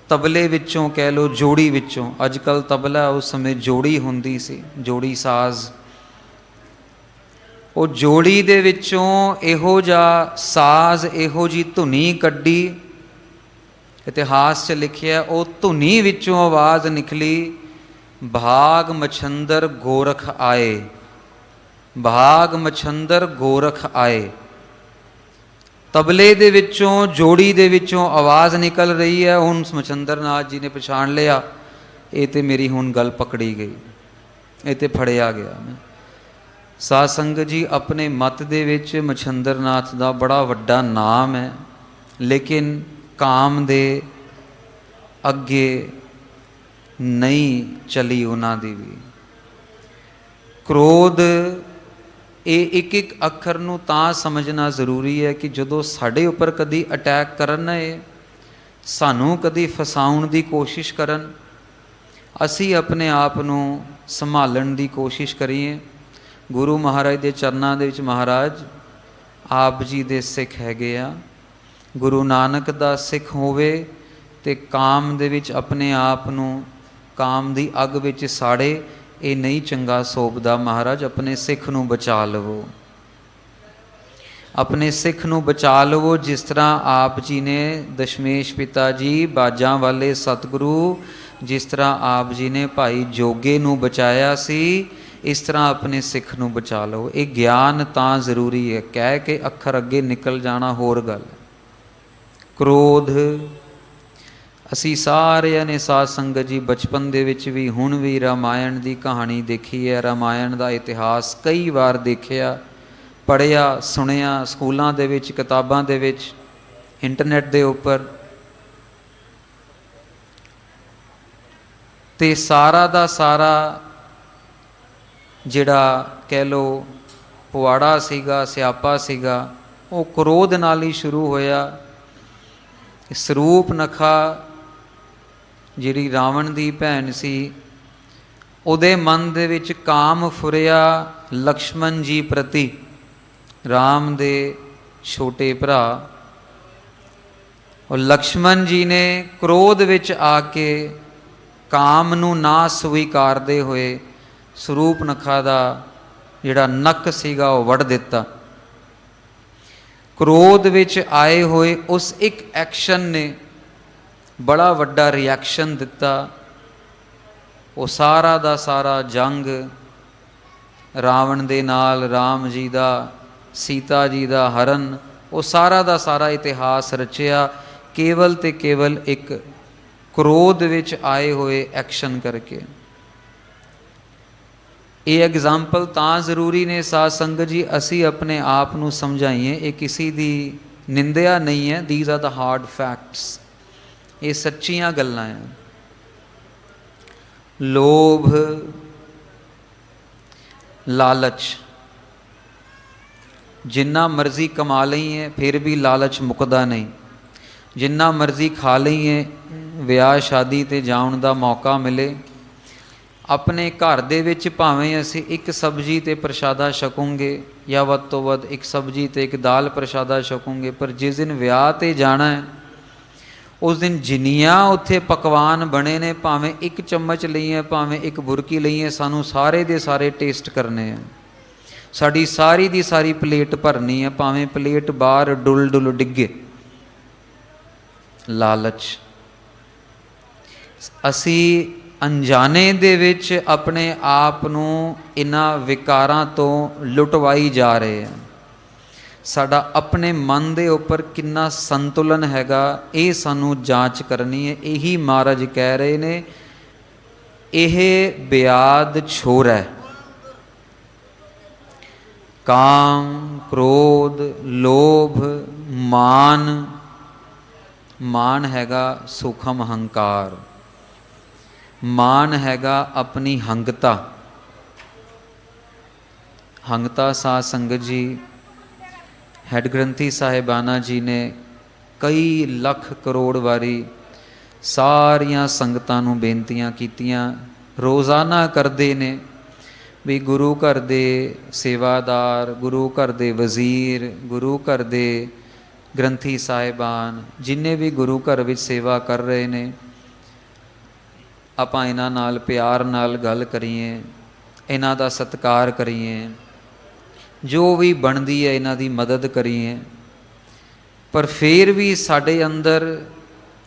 ਤਬਲੇ ਵਿੱਚੋਂ, ਕਹਿ ਲਓ ਜੋੜੀ ਵਿੱਚੋਂ। ਅੱਜ ਕੱਲ੍ਹ ਤਬਲਾ, ਉਸ ਸਮੇਂ ਜੋੜੀ ਹੁੰਦੀ ਸੀ, ਜੋੜੀ ਸਾਜ਼। ਉਹ ਜੋੜੀ ਦੇ ਵਿੱਚੋਂ ਇਹੋ ਜਿਹਾ ਸਾਜ਼, ਇਹੋ ਜਿਹੀ ਧੁਨੀ ਕੱਢੀ, ਇਤਿਹਾਸ 'ਚ ਲਿਖਿਆ, ਉਹ ਧੁਨੀ ਵਿੱਚੋਂ ਆਵਾਜ਼ ਨਿਕਲੀ, ਭਾਗ ਮਛੰਦਰ ਗੋਰਖ ਆਏ, ਭਾਗ ਮਛੰਦਰ ਗੋਰਖ ਆਏ। ਤਬਲੇ ਦੇ ਵਿੱਚੋਂ, ਜੋੜੀ ਦੇ ਵਿੱਚੋਂ ਆਵਾਜ਼ ਨਿਕਲ ਰਹੀ ਹੈ। ਹੁਣ ਮਛੰਦਰ ਨਾਥ ਜੀ ਨੇ ਪਛਾਣ ਲਿਆ, ਇਹ ਤੇ ਮੇਰੀ ਹੁਣ ਗੱਲ ਪਕੜੀ ਗਈ, ਇਹ ਤੇ ਫੜਿਆ ਗਿਆ ਮੈਂ। ਸਾਧ ਸੰਗਤ ਜੀ, ਆਪਣੇ ਮਤ ਦੇ ਵਿੱਚ ਮਛੰਦਰ ਨਾਥ ਦਾ ਬੜਾ ਵੱਡਾ ਨਾਮ ਹੈ, ਲੇਕਿਨ ਕਾਮ ਦੇ ਅੱਗੇ ਨਹੀਂ ਚਲੀ ਉਹਨਾਂ ਦੀ ਵੀ। ਕ੍ਰੋਧ, ਇਹ ਇੱਕ ਇੱਕ ਅੱਖਰ ਨੂੰ ਤਾਂ ਸਮਝਣਾ ਜ਼ਰੂਰੀ ਹੈ ਕਿ ਜਦੋਂ ਸਾਡੇ ਉੱਪਰ ਕਦੀ ਅਟੈਕ ਕਰਨ, ਇਹ ਸਾਨੂੰ ਕਦੀ ਫਸਾਉਣ ਦੀ ਕੋਸ਼ਿਸ਼ ਕਰਨ, ਅਸੀਂ ਆਪਣੇ ਆਪ ਨੂੰ ਸੰਭਾਲਣ ਦੀ ਕੋਸ਼ਿਸ਼ ਕਰੀਏ। ਗੁਰੂ ਮਹਾਰਾਜ ਦੇ ਚਰਨਾਂ ਦੇ ਵਿੱਚ ਮਹਾਰਾਜ ਆਪ ਜੀ ਦੇ ਸਿੱਖ ਹੈਗੇ ਆ। ਗੁਰੂ ਨਾਨਕ ਦਾ ਸਿੱਖ ਹੋਵੇ ਤੇ ਕਾਮ ਦੇ ਵਿੱਚ ਆਪਣੇ ਆਪ ਨੂੰ, ਕਾਮ ਦੀ ਅੱਗ ਵਿੱਚ ਸਾੜੇ, ਇਹ ਨਹੀਂ ਚੰਗਾ ਸੋਭਦਾ। ਮਹਾਰਾਜ, ਆਪਣੇ ਸਿੱਖ ਨੂੰ ਬਚਾ ਲਵੋ, ਆਪਣੇ ਸਿੱਖ ਨੂੰ ਬਚਾ ਲਵੋ। ਜਿਸ ਤਰ੍ਹਾਂ ਆਪ ਜੀ ਨੇ ਦਸ਼ਮੇਸ਼ ਪਿਤਾ ਜੀ ਬਾਜਾਂ ਵਾਲੇ ਸਤਿਗੁਰੂ, ਜਿਸ ਤਰ੍ਹਾਂ ਆਪ ਜੀ ਨੇ ਭਾਈ ਜੋਗੇ ਨੂੰ ਬਚਾਇਆ ਸੀ, ਇਸ ਤਰ੍ਹਾਂ ਆਪਣੇ ਸਿੱਖ ਨੂੰ ਬਚਾ ਲਓ। ਇਹ ਗਿਆਨ ਤਾਂ ਜ਼ਰੂਰੀ ਹੈ, ਕਹਿ ਕੇ ਅੱਖਰ ਅੱਗੇ ਨਿਕਲ ਜਾਣਾ ਹੋਰ ਗੱਲ। ਕ੍ਰੋਧ, ਅਸੀਂ ਸਾਰਿਆਂ ਨੇ ਸਾਧ ਸੰਗਤ ਜੀ ਬਚਪਨ ਦੇ ਵਿੱਚ ਵੀ, ਹੁਣ ਵੀ ਰਾਮਾਇਣ ਦੀ ਕਹਾਣੀ ਦੇਖੀ ਹੈ, ਰਾਮਾਇਣ ਦਾ ਇਤਿਹਾਸ ਕਈ ਵਾਰ ਦੇਖਿਆ, ਪੜ੍ਹਿਆ, ਸੁਣਿਆ, ਸਕੂਲਾਂ ਦੇ ਵਿੱਚ, ਕਿਤਾਬਾਂ ਦੇ ਵਿੱਚ, ਇੰਟਰਨੈਟ ਦੇ ਉੱਪਰ। ਤੇ ਸਾਰਾ ਦਾ ਸਾਰਾ ਜਿਹੜਾ ਕਹਿ ਲਓ ਪੁਆੜਾ ਸੀਗਾ, ਸਿਆਪਾ ਸੀਗਾ, ਉਹ ਕ੍ਰੋਧ ਨਾਲ ਹੀ ਸ਼ੁਰੂ ਹੋਇਆ। ਸਰੂਪਨਖਾ ਜਿਹੜੀ ਰਾਵਣ ਦੀ ਭੈਣ ਸੀ, ਉਹਦੇ ਮਨ ਦੇ ਵਿੱਚ ਕਾਮ ਫੁਰਿਆ ਲਕਸ਼ਮਣ ਜੀ ਪ੍ਰਤੀ, ਰਾਮ ਦੇ ਛੋਟੇ ਭਰਾ। ਉਹ ਲਕਸ਼ਮਣ ਜੀ ਨੇ ਕ੍ਰੋਧ ਵਿੱਚ ਆ ਕੇ ਕਾਮ ਨੂੰ ਨਾ ਸਵੀਕਾਰਦੇ ਹੋਏ ਸਰੂਪਨਖਾ ਦਾ ਜਿਹੜਾ ਨੱਕ ਸੀਗਾ ਉਹ ਵੱਢ ਦਿੱਤਾ। ਕ੍ਰੋਧ ਵਿੱਚ ਆਏ ਹੋਏ ਉਸ ਇੱਕ ਐਕਸ਼ਨ ਨੇ ਬੜਾ ਵੱਡਾ ਰਿਐਕਸ਼ਨ ਦਿੱਤਾ। ਉਹ ਸਾਰਾ ਦਾ ਸਾਰਾ ਜੰਗ ਰਾਵਣ ਦੇ ਨਾਲ, ਰਾਮ ਜੀ ਦਾ, ਸੀਤਾ ਜੀ ਦਾ ਹਰਨ, ਉਹ ਸਾਰਾ ਦਾ ਸਾਰਾ ਇਤਿਹਾਸ ਰਚਿਆ ਕੇਵਲ ਤੇ ਕੇਵਲ ਇੱਕ ਕ੍ਰੋਧ ਵਿੱਚ ਆਏ ਹੋਏ ਐਕਸ਼ਨ ਕਰਕੇ। ਇਹ ਐਗਜ਼ਾਮਪਲ ਤਾਂ ਜ਼ਰੂਰੀ ਨੇ ਸਾਧ ਸੰਗਤ ਜੀ, ਅਸੀਂ ਆਪਣੇ ਆਪ ਨੂੰ ਸਮਝਾਈਏ। ਇਹ ਕਿਸੇ ਦੀ ਨਿੰਦਿਆ ਨਹੀਂ ਹੈ, these are the hard facts, ਇਹ ਸੱਚੀਆਂ ਗੱਲਾਂ ਹੈ। ਲੋਭ, ਲਾਲਚ, ਜਿੰਨਾ ਮਰਜ਼ੀ ਕਮਾ ਲਈਏ ਫਿਰ ਵੀ ਲਾਲਚ ਮੁੱਕਦਾ ਨਹੀਂ। ਜਿੰਨਾ ਮਰਜ਼ੀ ਖਾ ਲਈਏ, ਵਿਆਹ ਸ਼ਾਦੀ 'ਤੇ ਜਾਣ ਦਾ ਮੌਕਾ ਮਿਲੇ, ਆਪਣੇ ਘਰ ਦੇ ਵਿੱਚ ਭਾਵੇਂ ਅਸੀਂ ਇੱਕ ਸਬਜ਼ੀ ਅਤੇ ਪ੍ਰਸ਼ਾਦਾ ਛਕੂੰਗੇ ਜਾਂ ਵੱਧ ਤੋਂ ਵੱਧ ਇੱਕ ਸਬਜ਼ੀ ਅਤੇ ਇੱਕ ਦਾਲ ਪ੍ਰਸ਼ਾਦਾ ਛਕੂੰਗੇ, ਪਰ ਜਿਸ ਦਿਨ ਵਿਆਹ 'ਤੇ ਜਾਣਾ ਹੈ ਉਸ ਦਿਨ ਜਿੰਨੀਆਂ ਉੱਥੇ ਪਕਵਾਨ ਬਣੇ ਨੇ, ਭਾਵੇਂ ਇੱਕ ਚਮਚ ਲਈਏ, ਭਾਵੇਂ ਇੱਕ ਬੁਰਕੀ ਲਈਏ, ਸਾਨੂੰ ਸਾਰੇ ਦੇ ਸਾਰੇ ਟੇਸਟ ਕਰਨੇ ਆ। ਸਾਡੀ ਸਾਰੀ ਦੀ ਸਾਰੀ ਪਲੇਟ ਭਰਨੀ ਹੈ, ਭਾਵੇਂ ਪਲੇਟ ਬਾਹਰ ਡੁੱਲ ਡੁੱਲ ਡਿੱਗੇ। ਲਾਲਚ, ਅਸੀਂ ਅਣਜਾਣੇ ਦੇ ਵਿੱਚ ਆਪਣੇ ਆਪ ਨੂੰ ਇਹਨਾਂ ਵਿਕਾਰਾਂ ਤੋਂ ਲੁਟਵਾਈ ਜਾ ਰਹੇ ਹਾਂ। ਸਾਡਾ ਆਪਣੇ ਮਨ ਦੇ ਉੱਪਰ ਕਿੰਨਾ ਸੰਤੁਲਨ ਹੈਗਾ, ਇਹ ਸਾਨੂੰ ਜਾਂਚ ਕਰਨੀ ਹੈ। ਇਹੀ ਮਹਾਰਾਜ ਕਹਿ ਰਹੇ ਨੇ, ਇਹ ਬਿਆਦ ਛੋਰੈ। ਕਾਮ, ਕ੍ਰੋਧ, ਲੋਭ, ਮਾਨ। ਮਾਨ ਹੈਗਾ ਸੂਖਮ ਹੰਕਾਰ, ਮਾਨ ਹੈਗਾ ਆਪਣੀ ਹੰਗਤਾ। ਹੰਗਤਾ ਸਾਧ ਸੰਗਤ ਜੀ, ਹੈਡ ਗ੍ਰੰਥੀ ਸਾਹਿਬਾਨਾ ਜੀ ਨੇ ਕਈ ਲੱਖ ਕਰੋੜ ਵਾਰੀ ਸਾਰੀਆਂ ਸੰਗਤਾਂ ਨੂੰ ਬੇਨਤੀਆਂ ਕੀਤੀਆਂ, ਰੋਜ਼ਾਨਾ ਕਰਦੇ ਨੇ ਵੀ ਗੁਰੂ ਘਰ ਦੇ ਸੇਵਾਦਾਰ, ਗੁਰੂ ਘਰ ਦੇ ਵਜ਼ੀਰ, ਗੁਰੂ ਘਰ ਦੇ ਗ੍ਰੰਥੀ ਸਾਹਿਬਾਨ, ਜਿੰਨੇ ਵੀ ਗੁਰੂ ਘਰ ਵਿੱਚ ਸੇਵਾ ਕਰ ਰਹੇ ਨੇ, ਆਪਾਂ ਇਹਨਾਂ ਨਾਲ ਪਿਆਰ ਨਾਲ ਗੱਲ ਕਰੀਏ, ਇਹਨਾਂ ਦਾ ਸਤਿਕਾਰ ਕਰੀਏ, ਜੋ ਵੀ ਬਣਦੀ ਹੈ ਇਹਨਾਂ ਦੀ ਮਦਦ ਕਰੀਏ। ਪਰ ਫਿਰ ਵੀ ਸਾਡੇ ਅੰਦਰ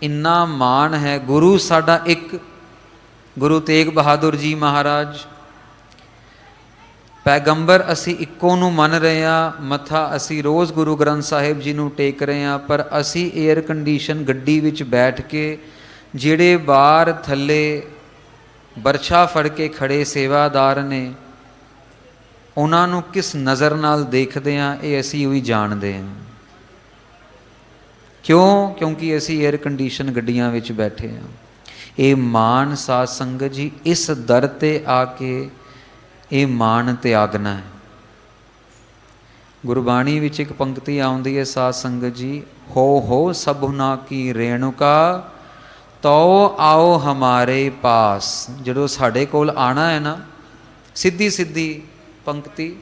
ਇੰਨਾ ਮਾਣ ਹੈ। ਗੁਰੂ ਸਾਡਾ ਇੱਕ, ਗੁਰੂ ਤੇਗ ਬਹਾਦਰ ਜੀ ਮਹਾਰਾਜ, ਪੈਗੰਬਰ ਅਸੀਂ ਇੱਕੋ ਨੂੰ ਮੰਨ ਰਹੇ ਹਾਂ, ਮੱਥਾ ਅਸੀਂ ਰੋਜ਼ ਗੁਰੂ ਗ੍ਰੰਥ ਸਾਹਿਬ ਜੀ ਨੂੰ ਟੇਕ ਰਹੇ ਹਾਂ, ਪਰ ਅਸੀਂ ਏਅਰ ਕੰਡੀਸ਼ਨ ਗੱਡੀ ਵਿੱਚ ਬੈਠ ਕੇ ਜਿਹੜੇ ਬਾਹਰ ਥੱਲੇ ਬਰਛਾ ਫੜ ਕੇ ਖੜੇ ਸੇਵਾਦਾਰ ਨੇ, ਉਹਨਾਂ ਨੂੰ ਕਿਸ ਨਜ਼ਰ ਨਾਲ ਦੇਖਦੇ ਹਾਂ, ਇਹ ਅਸੀਂ ਵੀ ਜਾਣਦੇ ਹਾਂ। ਕਿਉਂ? ਕਿਉਂਕਿ ਅਸੀਂ ਏਅਰ ਕੰਡੀਸ਼ਨ ਗੱਡੀਆਂ ਵਿੱਚ ਬੈਠੇ ਹਾਂ। ਇਹ ਮਾਣ ਸਾਧ ਸੰਗਤ ਜੀ, ਇਸ ਦਰ 'ਤੇ ਆ ਕੇ ਇਹ ਮਾਣ ਤਿਆਗਣਾ ਹੈ। ਗੁਰਬਾਣੀ ਵਿੱਚ ਇੱਕ ਪੰਕਤੀ ਆਉਂਦੀ ਹੈ ਸਾਧ ਸੰਗਤ ਜੀ, ਹੋ ਸਭੁਨਾ ਕੀ ਰੇਣੁਕਾ ਤੋ ਆਓ ਹਮਾਰੇ ਪਾਸ। ਜਦੋਂ ਸਾਡੇ ਕੋਲ ਆਉਣਾ ਹੈ ਨਾ, ਸਿੱਧੀ ਸਿੱਧੀ ਪੰਕਤੀ,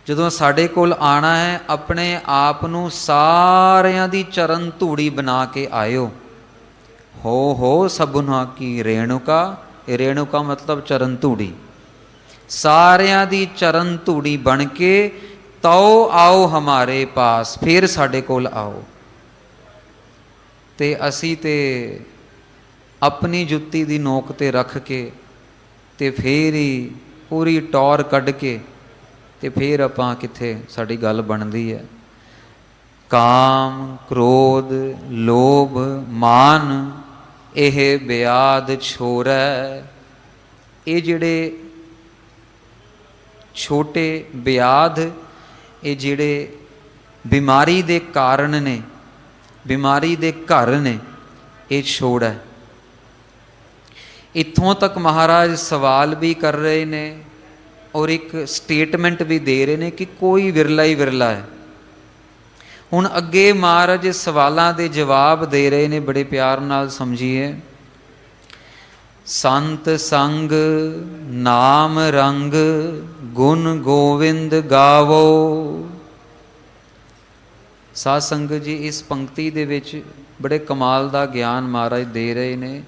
ਜਦੋਂ ਸਾਡੇ ਕੋਲ ਆਉਣਾ ਹੈ, ਆਪਣੇ ਆਪ ਨੂੰ ਸਾਰਿਆਂ ਦੀ ਚਰਨ ਧੂੜੀ ਬਣਾ ਕੇ ਆਇਓ। ਹੋ ਸਭੁਨਾ ਕੀ ਰੇਣੁਕਾ, ਇਹ ਰੇਣੁਕਾ ਮਤਲਬ ਚਰਨ ਧੂੜੀ, ਸਾਰਿਆਂ ਦੀ ਚਰਨ ਧੂੜੀ ਬਣ ਕੇ ਤਉ ਆਓ ਹਮਾਰੇ ਪਾਸ, ਫਿਰ ਸਾਡੇ ਕੋਲ ਆਓ। ਤੇ ਅਸੀਂ ਤੇ ਆਪਣੀ ਜੁੱਤੀ ਦੀ ਨੋਕ ਤੇ ਰੱਖ ਕੇ ਤੇ ਫੇਰ ਹੀ ਪੂਰੀ ਟੌਰ ਕੱਢ ਕੇ ਤੇ ਫੇਰ ਆਪਾਂ ਕਿੱਥੇ ਸਾਡੀ ਗੱਲ ਬਣਦੀ ਹੈ। ਕਾਮ, ਕ੍ਰੋਧ, ਲੋਭ, ਮਾਨ, ਇਹ ਬਿਆਦ ਛੋਰੈ। ਇਹ ਜਿਹੜੇ ਛੋਟੇ ਬਿਆਦ, ਇਹ ਜਿਹੜੇ ਬਿਮਾਰੀ ਦੇ ਕਾਰਨ ਨੇ, ਬਿਮਾਰੀ ਦੇ ਘਰ ਨੇ, ਇਹ ਛੋੜ ਹੈ। ਇੱਥੋਂ ਤੱਕ ਮਹਾਰਾਜ ਸਵਾਲ ਵੀ ਕਰ ਰਹੇ ਨੇ ਔਰ ਇੱਕ ਸਟੇਟਮੈਂਟ ਵੀ ਦੇ ਰਹੇ ਨੇ ਕਿ ਕੋਈ ਵਿਰਲਾ ਹੀ ਵਿਰਲਾ ਹੈ। ਹੁਣ ਅੱਗੇ ਮਹਾਰਾਜ ਸਵਾਲਾਂ ਦੇ ਜਵਾਬ ਦੇ ਰਹੇ ਨੇ, ਬੜੇ ਪਿਆਰ ਨਾਲ ਸਮਝੀਏ। ਸੰਤ ਸੰਗ ਨਾਮ ਰੰਗ ਗੁਣ ਗੋਵਿੰਦ ਗਾਵੋ। ਸਾਧ ਸੰਗਤ ਜੀ, ਇਸ ਪੰਕਤੀ ਦੇ ਵਿੱਚ ਬੜੇ ਕਮਾਲ ਦਾ ਗਿਆਨ ਮਹਾਰਾਜ ਦੇ ਰਹੇ ਨੇ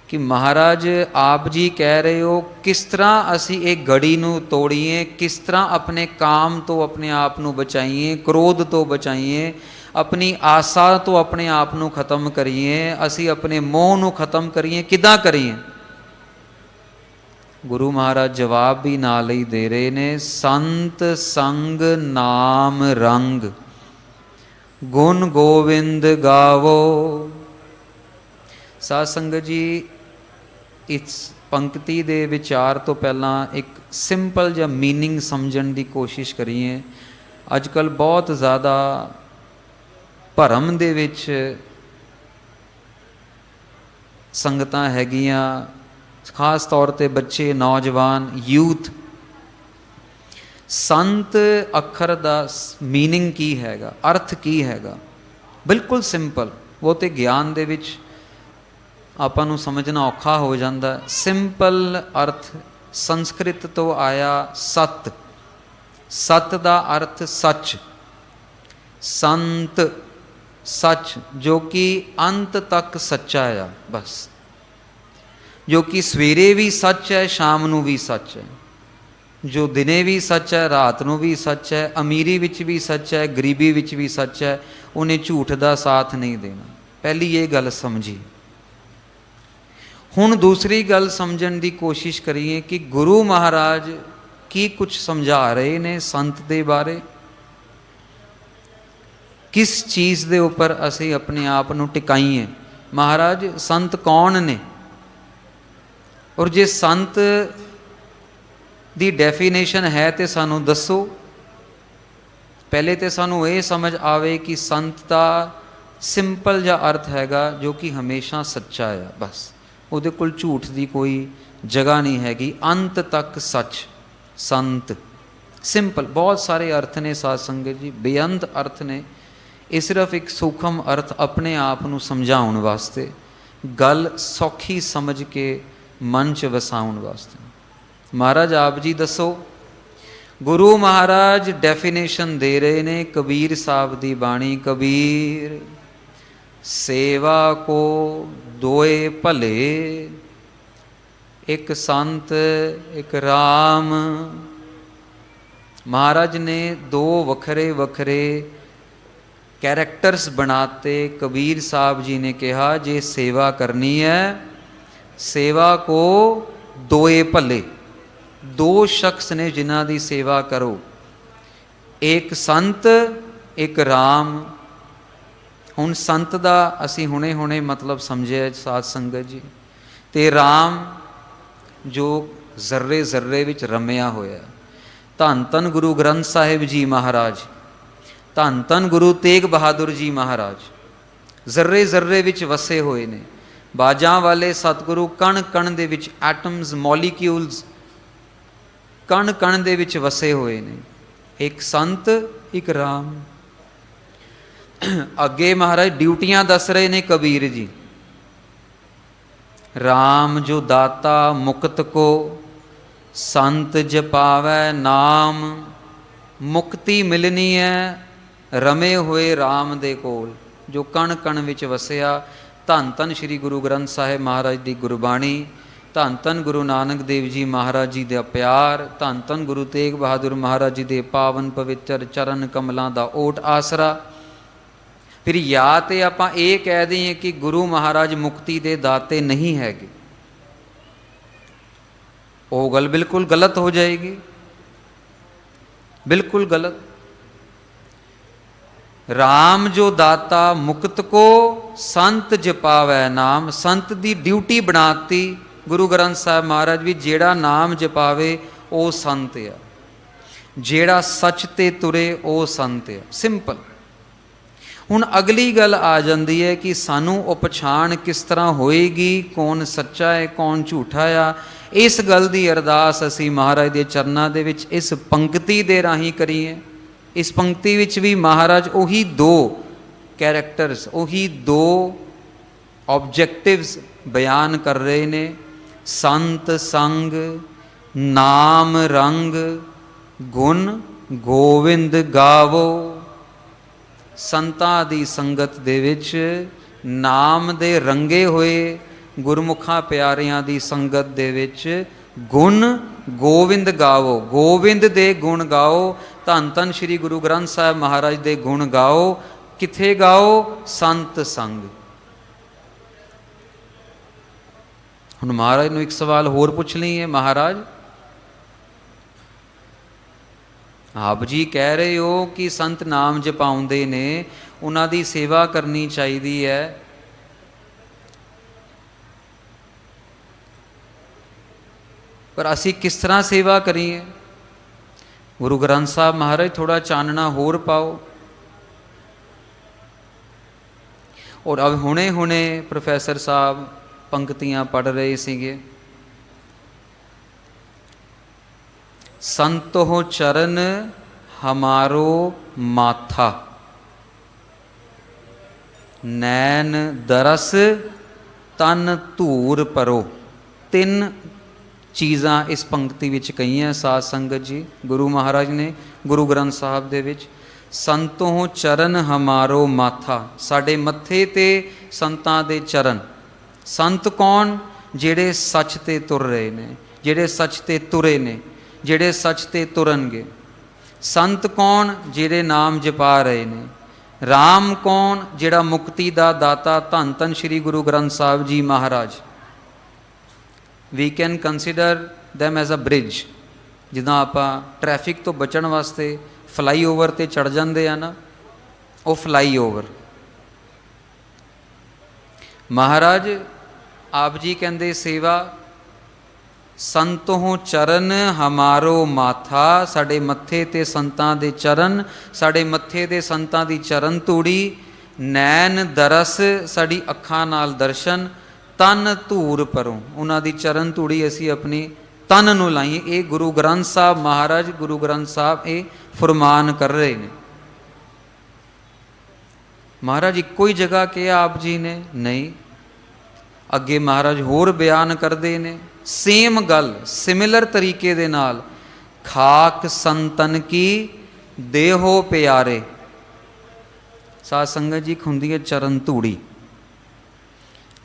ਕਿ ਮਹਾਰਾਜ ਆਪ ਜੀ ਕਹਿ ਰਹੇ ਹੋ ਕਿਸ ਤਰ੍ਹਾਂ ਅਸੀਂ ਇਹ ਗੜੀ ਨੂੰ ਤੋੜੀਏ, ਕਿਸ ਤਰ੍ਹਾਂ ਆਪਣੇ ਕਾਮ ਤੋਂ ਆਪਣੇ ਆਪ ਨੂੰ ਬਚਾਈਏ, ਕ੍ਰੋਧ ਤੋਂ ਬਚਾਈਏ, ਆਪਣੀ ਆਸਾ ਤੋਂ ਆਪਣੇ ਆਪ ਨੂੰ ਖਤਮ ਕਰੀਏ, ਅਸੀਂ ਆਪਣੇ ਮੋਹ ਨੂੰ ਖਤਮ ਕਰੀਏ, ਕਿੱਦਾਂ ਕਰੀਏ। ਗੁਰੂ ਮਹਾਰਾਜ ਜਵਾਬ ਵੀ ਨਾਲ ਹੀ ਦੇ ਰਹੇ ਨੇ, ਸੰਤ ਸੰਗ ਨਾਮ ਰੰਗ ਗੁਣ ਗੋਵਿੰਦ ਗਾਵੋ। ਸਾਧ ਸੰਗਤ ਜੀ, ਇਸ ਪੰਕਤੀ ਦੇ ਵਿਚਾਰ ਤੋਂ ਪਹਿਲਾਂ ਇੱਕ ਸਿੰਪਲ ਜਿਹਾ ਮੀਨਿੰਗ ਸਮਝਣ ਦੀ ਕੋਸ਼ਿਸ਼ ਕਰੀਏ। ਅੱਜ ਕੱਲ੍ਹ ਬਹੁਤ ਜ਼ਿਆਦਾ ਭਰਮ ਦੇ ਵਿੱਚ ਸੰਗਤਾਂ ਹੈਗੀਆਂ, ਖਾਸ ਤੌਰ 'ਤੇ ਬੱਚੇ, ਨੌਜਵਾਨ, ਯੂਥ। ਸੰਤ ਅੱਖਰ ਦਾ ਮੀਨਿੰਗ ਕੀ ਹੈਗਾ, ਅਰਥ ਕੀ ਹੈਗਾ? ਬਿਲਕੁਲ ਸਿੰਪਲ। ਉਹ ਤੇ ਗਿਆਨ ਦੇ ਵਿੱਚ ਆਪਾਂ ਨੂੰ ਸਮਝਣਾ ਔਖਾ ਹੋ ਜਾਂਦਾ। ਸਿੰਪਲ ਅਰਥ ਸੰਸਕ੍ਰਿਤ ਤੋਂ ਆਇਆ ਸਤ। ਸਤ ਦਾ ਅਰਥ ਸੱਚ। ਸੰਤ ਸੱਚ, ਜੋ ਕਿ ਅੰਤ ਤੱਕ ਸੱਚਾ ਆ, ਬਸ। ਜੋ ਕਿ ਸਵੇਰੇ ਵੀ ਸੱਚ ਹੈ, ਸ਼ਾਮ ਨੂੰ ਵੀ ਸੱਚ ਹੈ, ਜੋ ਦਿਨੇ ਵੀ ਸੱਚ ਹੈ, ਰਾਤ ਨੂੰ ਵੀ ਸੱਚ ਹੈ, ਅਮੀਰੀ ਵਿੱਚ ਵੀ ਸੱਚ ਹੈ, ਗਰੀਬੀ ਵਿੱਚ ਵੀ ਸੱਚ ਹੈ। ਉਹਨੇ ਝੂਠ ਦਾ ਸਾਥ ਨਹੀਂ ਦੇਣਾ। ਪਹਿਲੀ ਇਹ ਗੱਲ ਸਮਝੀ। ਹੁਣ ਦੂਸਰੀ ਗੱਲ ਸਮਝਣ ਦੀ ਕੋਸ਼ਿਸ਼ ਕਰੀਏ ਕਿ ਗੁਰੂ ਮਹਾਰਾਜ ਕੀ ਕੁਝ ਸਮਝਾ ਰਹੇ ਨੇ ਸੰਤ ਦੇ ਬਾਰੇ। ਕਿਸ ਚੀਜ਼ ਦੇ ਉੱਪਰ ਅਸੀਂ ਆਪਣੇ ਆਪ ਨੂੰ ਟਿਕਾਈਏ। ਮਹਾਰਾਜ ਸੰਤ ਕੌਣ ਨੇ? ਔਰ ਜੇ ਸੰਤ ਦੀ ਡੈਫੀਨੇਸ਼ਨ ਹੈ ਤੇ ਸਾਨੂੰ ਦੱਸੋ। ਪਹਿਲੇ ਤੇ ਸਾਨੂੰ ਇਹ ਸਮਝ ਆਵੇ ਕਿ ਸੰਤ ਦਾ ਸਿੰਪਲ ਜਿਹਾ ਅਰਥ ਹੈਗਾ ਜੋ ਕਿ ਹਮੇਸ਼ਾ ਸੱਚਾ ਆ, ਬਸ ਉਹਦੇ ਕੋਲ ਝੂਠ ਦੀ ਕੋਈ ਜਗ੍ਹਾ ਨਹੀਂ ਹੈਗੀ, ਅੰਤ ਤੱਕ ਸੱਚ। ਸੰਤ ਸਿੰਪਲ, ਬਹੁਤ ਸਾਰੇ ਅਰਥ ਨੇ ਸਾਧ ਸੰਗਤ ਜੀ, ਬੇਅੰਤ ਅਰਥ ਨੇ। ਇਹ ਸਿਰਫ ਇੱਕ ਸੂਖਮ ਅਰਥ ਆਪਣੇ ਆਪ ਨੂੰ ਸਮਝਾਉਣ ਵਾਸਤੇ, ਗੱਲ ਸੌਖੀ ਸਮਝ ਕੇ ਮਨ 'ਚ ਵਸਾਉਣ ਵਾਸਤੇ। ਮਹਾਰਾਜ ਆਪ ਜੀ ਦੱਸੋ। ਗੁਰੂ ਮਹਾਰਾਜ ਡੈਫੀਨੇਸ਼ਨ ਦੇ ਰਹੇ ਨੇ ਕਬੀਰ ਸਾਹਿਬ ਦੀ ਬਾਣੀ। ਕਬੀਰ ਸੇਵਾ ਕੋ ਦੋਏ ਭਲੇ, ਇੱਕ ਸੰਤ ਇੱਕ ਰਾਮ। ਮਹਾਰਾਜ ਨੇ ਦੋ ਵੱਖਰੇ ਵੱਖਰੇ ਕੈਰੈਕਟਰਸ ਬਣਾਤੇ। ਕਬੀਰ ਸਾਹਿਬ ਜੀ ਨੇ ਕਿਹਾ ਜੇ ਸੇਵਾ ਕਰਨੀ ਹੈ, ਸੇਵਾ ਕੋ ਦੋਏ ਭਲੇ, ਦੋ ਸ਼ਖਸ ਨੇ ਜਿਨ੍ਹਾਂ ਦੀ ਸੇਵਾ ਕਰੋ, ਇੱਕ ਸੰਤ ਇੱਕ ਰਾਮ। ਹੁਣ ਸੰਤ ਦਾ ਅਸੀਂ ਹੁਣੇ ਹੁਣੇ ਮਤਲਬ ਸਮਝਿਆ ਸਾਧ ਸੰਗਤ ਜੀ, ਤੇ ਰਾਮ ਜੋ ਜ਼ਰਰੇ ਜ਼ਰਰੇ ਵਿੱਚ ਰਮਿਆ ਹੋਇਆ। ਧੰਨ ਧੰਨ ਗੁਰੂ ਗ੍ਰੰਥ ਸਾਹਿਬ ਜੀ ਮਹਾਰਾਜ, ਧੰਨ ਧੰਨ ਗੁਰੂ ਤੇਗ ਬਹਾਦਰ ਜੀ ਮਹਾਰਾਜ ਜ਼ਰਰੇ ਜ਼ਰਰੇ ਵਿੱਚ ਵਸੇ ਹੋਏ ਨੇ। ਬਾਜਾਂ ਵਾਲੇ ਸਤਿਗੁਰੂ ਕਣ ਕਣ ਦੇ ਵਿੱਚ, ਐਟਮਸ ਮੋਲੀਕਿਊਲਸ ਕਣ ਕਣ ਦੇ ਵਿੱਚ ਵਸੇ ਹੋਏ ਨੇ। ਇੱਕ ਸੰਤ ਇੱਕ ਰਾਮ। ਅੱਗੇ ਮਹਾਰਾਜ ਡਿਊਟੀਆਂ ਦੱਸ ਰਹੇ ਨੇ ਕਬੀਰ ਜੀ। ਰਾਮ ਜੋ ਦਾਤਾ ਮੁਕਤ ਕੋ, ਸੰਤ ਜਪਾਵੈ ਨਾਮ। ਮੁਕਤੀ ਮਿਲਣੀ ਹੈ ਰਮੇ ਹੋਏ ਰਾਮ ਦੇ ਕੋਲ, ਜੋ ਕਣ ਕਣ ਵਿੱਚ ਵਸਿਆ। ਧੰਨ ਧੰਨ ਸ਼੍ਰੀ ਗੁਰੂ ਗ੍ਰੰਥ ਸਾਹਿਬ ਮਹਾਰਾਜ ਦੀ ਗੁਰਬਾਣੀ, ਧੰਨ ਧੰਨ ਗੁਰੂ ਨਾਨਕ ਦੇਵ ਜੀ ਮਹਾਰਾਜ ਜੀ ਦਾ ਪਿਆਰ, ਧੰਨ ਧੰਨ ਗੁਰੂ ਤੇਗ ਬਹਾਦਰ ਮਹਾਰਾਜ ਜੀ ਦੇ ਪਾਵਨ ਪਵਿੱਤਰ ਚਰਨ ਕਮਲਾਂ ਦਾ ਓਟ ਆਸਰਾ। ਫਿਰ ਜਾਂ ਤੇ ਆਪਾਂ ਇਹ ਕਹਿ ਦਈਏ ਕਿ ਗੁਰੂ ਮਹਾਰਾਜ ਮੁਕਤੀ ਦੇ ਦਾਤੇ ਨਹੀਂ ਹੈਗੇ, ਉਹ ਗੱਲ ਬਿਲਕੁਲ ਗਲਤ ਹੋ ਜਾਏਗੀ, ਬਿਲਕੁਲ ਗਲਤ। ਰਾਮ ਜੋ ਦਾਤਾ ਮੁਕਤ ਕੋ, ਸੰਤ ਜਪਾਵੈ ਨਾਮ। ਸੰਤ ਦੀ ਡਿਊਟੀ ਬਣਾਤੀ ਗੁਰੂ ਗ੍ਰੰਥ ਸਾਹਿਬ ਮਹਾਰਾਜ ਵੀ, ਜਿਹੜਾ ਨਾਮ ਜਪਾਵੇ ਉਹ ਸੰਤ ਆ, ਜਿਹੜਾ ਸੱਚ ਤੇ ਤੁਰੇ ਉਹ ਸੰਤ ਆ। ਸਿੰਪਲ। ਹੁਣ ਅਗਲੀ ਗੱਲ ਆ ਜਾਂਦੀ ਹੈ ਕਿ ਸਾਨੂੰ ਉਹ ਪਛਾਣ ਕਿਸ ਤਰ੍ਹਾਂ ਹੋਏਗੀ, ਕੌਣ ਸੱਚਾ ਹੈ ਕੌਣ ਝੂਠਾ ਆ। ਇਸ ਗੱਲ ਦੀ ਅਰਦਾਸ ਅਸੀਂ ਮਹਾਰਾਜ ਦੇ ਚਰਨਾਂ ਦੇ ਵਿੱਚ ਇਸ ਪੰਕਤੀ ਦੇ ਰਾਹੀਂ ਕਰੀਏ। ਇਸ ਪੰਕਤੀ ਵਿੱਚ ਵੀ ਮਹਾਰਾਜ ਉਹੀ ਦੋ ਕੈਰੈਕਟਰਸ, ਉਹੀ ਦੋ ਆਬਜੈਕਟਿਵਸ ਬਿਆਨ ਕਰ ਰਹੇ ਨੇ। ਸੰਤ ਸੰਗ ਨਾਮ ਰੰਗ, ਗੁਣ ਗੋਵਿੰਦ ਗਾਵੋ। ਸੰਤਾਂ ਦੀ ਸੰਗਤ ਦੇ ਵਿੱਚ, ਨਾਮ ਦੇ ਰੰਗੇ ਹੋਏ ਗੁਰਮੁਖਾਂ ਪਿਆਰਿਆਂ ਦੀ ਸੰਗਤ ਦੇ ਵਿੱਚ ਗੁਣ ਗੋਵਿੰਦ ਗਾਵੋ। ਗੋਵਿੰਦ ਦੇ ਗੁਣ ਗਾਓ। ਧੰਨ ਧੰਨ ਸ਼੍ਰੀ ਗੁਰੂ ਗ੍ਰੰਥ ਸਾਹਿਬ ਮਹਾਰਾਜ ਦੇ ਗੁਣ ਗਾਓ। ਕਿੱਥੇ ਗਾਓ? ਸੰਤ ਸੰਗ। ਹੁਣ ਮਹਾਰਾਜ ਨੂੰ ਇੱਕ ਸਵਾਲ ਹੋਰ ਪੁੱਛ ਲਈਏ। ਮਹਾਰਾਜ ਆਪ ਜੀ ਕਹਿ ਰਹੇ ਹੋ ਕਿ ਸੰਤ ਨਾਮ ਜਪਾਉਂਦੇ ਨੇ, ਉਹਨਾਂ ਦੀ ਸੇਵਾ ਕਰਨੀ ਚਾਹੀਦੀ ਹੈ, ਪਰ ਅਸੀਂ ਕਿਸ ਤਰ੍ਹਾਂ ਸੇਵਾ ਕਰੀਏ? ਗੁਰੂ ਗ੍ਰੰਥ ਸਾਹਿਬ ਮਹਾਰਾਜ ਥੋੜਾ ਚਾਨਣਾ ਹੋਰ ਪਾਓ। ਔਰ ਅਬ ਹੁਣੇ ਹੁਣੇ ਪ੍ਰੋਫੈਸਰ ਸਾਹਿਬ ਪੰਕਤੀਆਂ ਪੜ੍ਹ ਰਹੇ ਸੀਗੇ। ਸੰਤੋ ਚਰਨ ਹਮਾਰੋ ਮਾਥਾ, ਨੈਣ ਦਰਸ ਤਨ ਧੂਰ ਪਰੋ। ਤਿੰਨ ਚੀਜ਼ਾਂ ਇਸ ਪੰਕਤੀ ਵਿੱਚ ਕਹੀਆਂ ਸਾਧ ਸੰਗਤ ਜੀ ਗੁਰੂ ਮਹਾਰਾਜ ਨੇ ਗੁਰੂ ਗ੍ਰੰਥ ਸਾਹਿਬ ਦੇ ਵਿੱਚ। ਸੰਤੋ ਚਰਨ ਹਮਾਰੋ ਮਾਥਾ, ਸਾਡੇ ਮੱਥੇ ਤੇ ਸੰਤਾਂ ਦੇ ਚਰਨ। ਸੰਤ ਕੌਣ? ਜਿਹੜੇ ਸੱਚ ਤੇ ਤੁਰ ਰਹੇ ਨੇ, ਜਿਹੜੇ ਸੱਚ ਤੇ ਤੁਰੇ ਨੇ, ਜਿਹੜੇ ਸੱਚ ਤੇ ਤੁਰਨਗੇ। ਸੰਤ ਕੌਣ? ਜਿਹੜੇ ਨਾਮ ਜਪਾ ਰਹੇ ਨੇ। ਰਾਮ ਕੌਣ? ਜਿਹੜਾ ਮੁਕਤੀ ਦਾ ਦਾਤਾ ਧੰਨ ਧੰਨ Shri Guru Granth Sahib ji Maharaj. We can consider them as a bridge. ਜਿੱਦਾਂ ਆਪਾਂ ਟ੍ਰੈਫਿਕ ਤੋਂ ਬਚਣ ਵਾਸਤੇ ਫਲਾਈਓਵਰ 'ਤੇ ਚੜ੍ਹ ਜਾਂਦੇ ਆ ਨਾ, ਉਹ ਫਲਾਈਓਵਰ। ਮਹਾਰਾਜ ਆਪ ਜੀ ਕਹਿੰਦੇ ਸੇਵਾ ਸੰਤੋਂ ਚਰਨ ਹਮਾਰੋ ਮਾਥਾ, ਸਾਡੇ ਮੱਥੇ ਤੇ ਸੰਤਾਂ ਦੇ ਚਰਨ, ਸਾਡੇ ਮੱਥੇ ਦੇ ਸੰਤਾਂ ਦੀ ਚਰਨ ਧੂੜੀ। ਨੈਣ ਦਰਸ, ਸਾਡੀ ਅੱਖਾਂ ਨਾਲ ਦਰਸ਼ਨ। ਤਨ ਧੂਰ ਪਰੋਂ, ਉਹਨਾਂ ਦੀ ਚਰਨ ਧੂੜੀ ਅਸੀਂ ਆਪਣੀ ਤਨ ਨੂੰ ਲਾਈਏ। ਇਹ ਗੁਰੂ ਗ੍ਰੰਥ ਸਾਹਿਬ ਮਹਾਰਾਜ, ਗੁਰੂ ਗ੍ਰੰਥ ਸਾਹਿਬ ਇਹ ਫਰਮਾਨ ਕਰ ਰਹੇ ਨੇ। ਮਹਾਰਾਜ ਇੱਕੋ ਹੀ ਜਗ੍ਹਾ ਕਿਹਾ ਆਪ ਜੀ ਨੇ? ਨਹੀਂ, ਅੱਗੇ ਮਹਾਰਾਜ ਹੋਰ ਬਿਆਨ ਕਰਦੇ ਨੇ ਸੇਮ ਗੱਲ, ਸਿਮਿਲਰ ਤਰੀਕੇ ਦੇ ਨਾਲ। ਖਾਕ ਸੰਤਨ ਕੀ ਦੇਹੋ ਪਿਆਰੇ। ਸਾਧ ਸੰਗਤ ਜੀ, ਇੱਕ ਹੁੰਦੀ ਹੈ ਚਰਨ ਧੂੜੀ,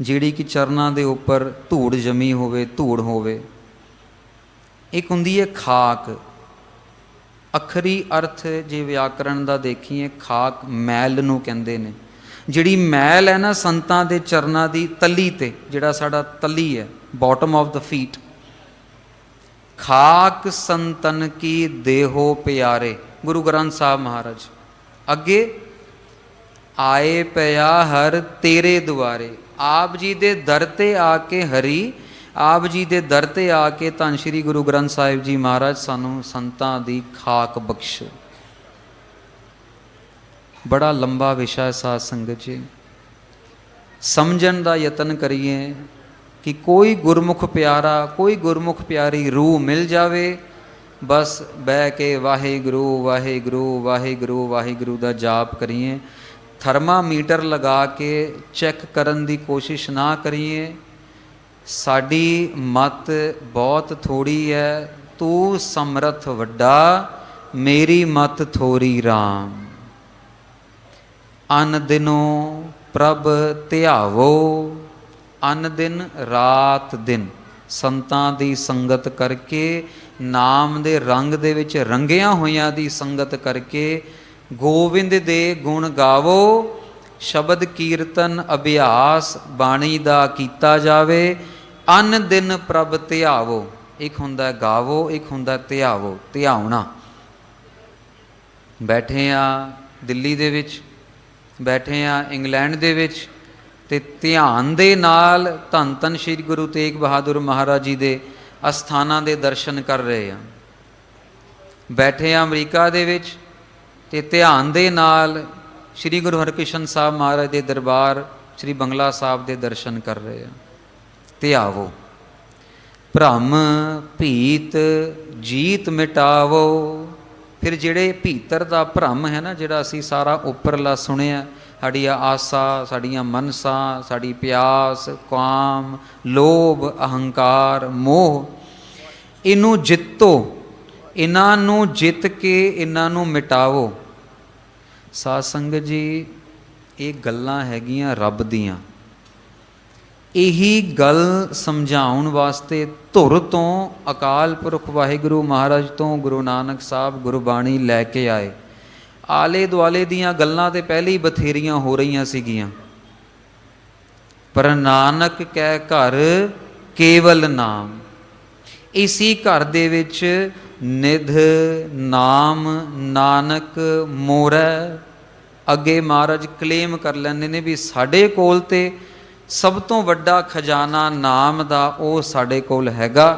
ਜਿਹੜੀ ਕਿ ਚਰਨਾਂ ਦੇ ਉੱਪਰ ਧੂੜ ਜਮੀ ਹੋਵੇ, ਧੂੜ ਹੋਵੇ। ਇੱਕ ਹੁੰਦੀ ਹੈ ਖਾਕ। ਅੱਖਰੀ ਅਰਥ ਜੇ ਵਿਆਕਰਣ ਦਾ ਦੇਖੀਏ, ਖਾਕ ਮੈਲ ਨੂੰ ਕਹਿੰਦੇ ਨੇ। ਜਿਹੜੀ ਮੈਲ ਹੈ ਨਾ ਸੰਤਾਂ ਦੇ ਚਰਨਾਂ ਦੀ ਤਲੀ ਤੇ, ਜਿਹੜਾ ਸਾਡਾ ਤਲੀ ਹੈ, ਬਾਟਮ ਆਫ ਦ ਫੀਟ। ਖਾਕ ਸੰਤਨ ਕੀ ਦੇਹੋ ਪਿਆਰੇ, ਗੁਰੂ ਗ੍ਰੰਥ ਸਾਹਿਬ ਮਹਾਰਾਜ। ਅੱਗੇ ਆਏ ਪਿਆ ਹਰ ਤੇਰੇ ਦੁਆਰੇ। ਆਪ ਜੀ ਦੇ ਦਰ ਤੇ ਆ ਕੇ ਹਰੀ, ਆਪ ਜੀ ਦੇ ਦਰ ਤੇ ਆ ਕੇ ਧੰਨ ਸ਼੍ਰੀ ਗੁਰੂ ਗ੍ਰੰਥ ਸਾਹਿਬ ਜੀ ਮਹਾਰਾਜ ਸਾਨੂੰ ਸੰਤਾਂ ਦੀ ਖਾਕ ਬਖਸ਼ੋ। ਬੜਾ ਲੰਬਾ ਵਿਸ਼ਾ ਹੈ ਸਾਧ ਸੰਗਤ ਜੀ, ਸਮਝਣ ਦਾ ਯਤਨ ਕਰੀਏ ਕਿ ਕੋਈ ਗੁਰਮੁਖ ਪਿਆਰਾ, ਕੋਈ ਗੁਰਮੁਖ ਪਿਆਰੀ ਰੂਹ ਮਿਲ ਜਾਵੇ, ਬਸ ਬਹਿ ਕੇ ਵਾਹਿਗੁਰੂ ਵਾਹਿਗੁਰੂ ਵਾਹਿਗੁਰੂ ਵਾਹਿਗੁਰੂ ਦਾ ਜਾਪ ਕਰੀਏ। ਥਰਮਾਮੀਟਰ ਲਗਾ ਕੇ ਚੈੱਕ ਕਰਨ ਦੀ ਕੋਸ਼ਿਸ਼ ਨਾ ਕਰੀਏ। ਸਾਡੀ ਮਤ ਬਹੁਤ ਥੋੜੀ ਹੈ, ਤੂੰ ਸਮਰਥ ਵੱਡਾ, ਮੇਰੀ ਮਤ ਥੋੜੀ ਰਾਮ। ਅਨ ਦਿਨੋਂ ਪ੍ਰਭ ਧਿਆਵੋ, ਅਨ ਦਿਨ ਰਾਤ ਦਿਨ ਸੰਤਾਂ ਦੀ ਸੰਗਤ ਕਰਕੇ, ਨਾਮ ਦੇ ਰੰਗ ਦੇ ਵਿੱਚ ਰੰਗਿਆਂ ਹੋਇਆਂ ਦੀ ਸੰਗਤ ਕਰਕੇ ਗੋਬਿੰਦ ਦੇ ਗੁਣ ਗਾਵੋ। ਸ਼ਬਦ ਕੀਰਤਨ ਅਭਿਆਸ ਬਾਣੀ ਦਾ ਕੀਤਾ ਜਾਵੇ। ਅਨ ਦਿਨ ਪ੍ਰਭ ਧਿਆਵੋ, ਇੱਕ ਹੁੰਦਾ ਗਾਵੋ, ਇੱਕ ਹੁੰਦਾ ਧਿਆਵੋ, ਧਿਆਉਣਾ। ਬੈਠੇ ਆ ਦਿੱਲੀ ਦੇ ਵਿੱਚ, ਬੈਠੇ ਆ ਇੰਗਲੈਂਡ ਦੇ ਵਿੱਚ, ਤੇ ਧਿਆਨ ਦੇ ਨਾਲ ਧੰਨ ਧੰਨ ਸ਼੍ਰੀ ਗੁਰੂ ਤੇਗ ਬਹਾਦਰ ਮਹਾਰਾਜ ਜੀ ਦੇ ਅਸਥਾਨਾਂ ਦੇ ਦਰਸ਼ਨ ਕਰ ਰਹੇ ਆ। ਬੈਠੇ ਆ ਅਮਰੀਕਾ ਦੇ ਵਿੱਚ, ਤੇ ਧਿਆਨ ਦੇ ਨਾਲ ਸ਼੍ਰੀ ਗੁਰੂ ਹਰਕ੍ਰਿਸ਼ਨ ਸਾਹਿਬ ਮਹਾਰਾਜ ਦੇ ਦਰਬਾਰ ਸ਼੍ਰੀ ਬੰਗਲਾ ਸਾਹਿਬ ਦੇ ਦਰਸ਼ਨ ਕਰ ਰਹੇ ਆ। ਧਿਆਵੋ। ਭ੍ਰਮ ਭੀਤ ਜੀਤ ਮਿਟਾਵੋ। ਫਿਰ ਜਿਹੜੇ ਭੀਤਰ ਦਾ ਭਰਮ ਹੈ ਨਾ, ਜਿਹੜਾ ਅਸੀਂ ਸਾਰਾ ਉੱਪਰਲਾ ਸੁਣਿਆ, ਸਾਡੀਆਂ ਆਸਾਂ, ਸਾਡੀਆਂ ਮਨਸਾਂ, ਸਾਡੀ ਪਿਆਸ, ਕਾਮ, ਲੋਭ, ਅਹੰਕਾਰ, ਮੋਹ, ਇਹਨੂੰ ਜਿੱਤੋ। ਇਹਨਾਂ ਨੂੰ ਜਿੱਤ ਕੇ ਇਹਨਾਂ ਨੂੰ ਮਿਟਾਵੋ। ਸਾਧ ਸੰਗਤ ਜੀ, ਇਹ ਗੱਲਾਂ ਹੈਗੀਆਂ ਰੱਬ ਦੀਆਂ। ਇਹੀ ਗੱਲ ਸਮਝਾਉਣ ਵਾਸਤੇ ਧੁਰ ਤੋਂ ਅਕਾਲ ਪੁਰਖ ਵਾਹਿਗੁਰੂ ਮਹਾਰਾਜ ਤੋਂ ਗੁਰੂ ਨਾਨਕ ਸਾਹਿਬ ਗੁਰਬਾਣੀ ਲੈ ਕੇ ਆਏ। ਆਲੇ ਦੁਆਲੇ ਦੀਆਂ ਗੱਲਾਂ ਤੇ ਪਹਿਲੇ ਹੀ ਬਥੇਰੀਆਂ ਹੋ ਰਹੀਆਂ ਸੀਗੀਆਂ, ਪਰ ਨਾਨਕ ਕੈ ਘਰ ਕੇਵਲ ਨਾਮ। ਇਸੀ ਘਰ ਦੇ ਵਿੱਚ ਨਿਧ ਨਾਮ ਨਾਨਕ ਮੋਰੈ। ਅੱਗੇ ਮਹਾਰਾਜ ਕਲੇਮ ਕਰ ਲੈਂਦੇ ਨੇ ਵੀ ਸਾਡੇ ਕੋਲ ਤੇ ਸਭ ਤੋਂ ਵੱਡਾ ਖਜ਼ਾਨਾ ਨਾਮ ਦਾ ਉਹ ਸਾਡੇ ਕੋਲ ਹੈਗਾ।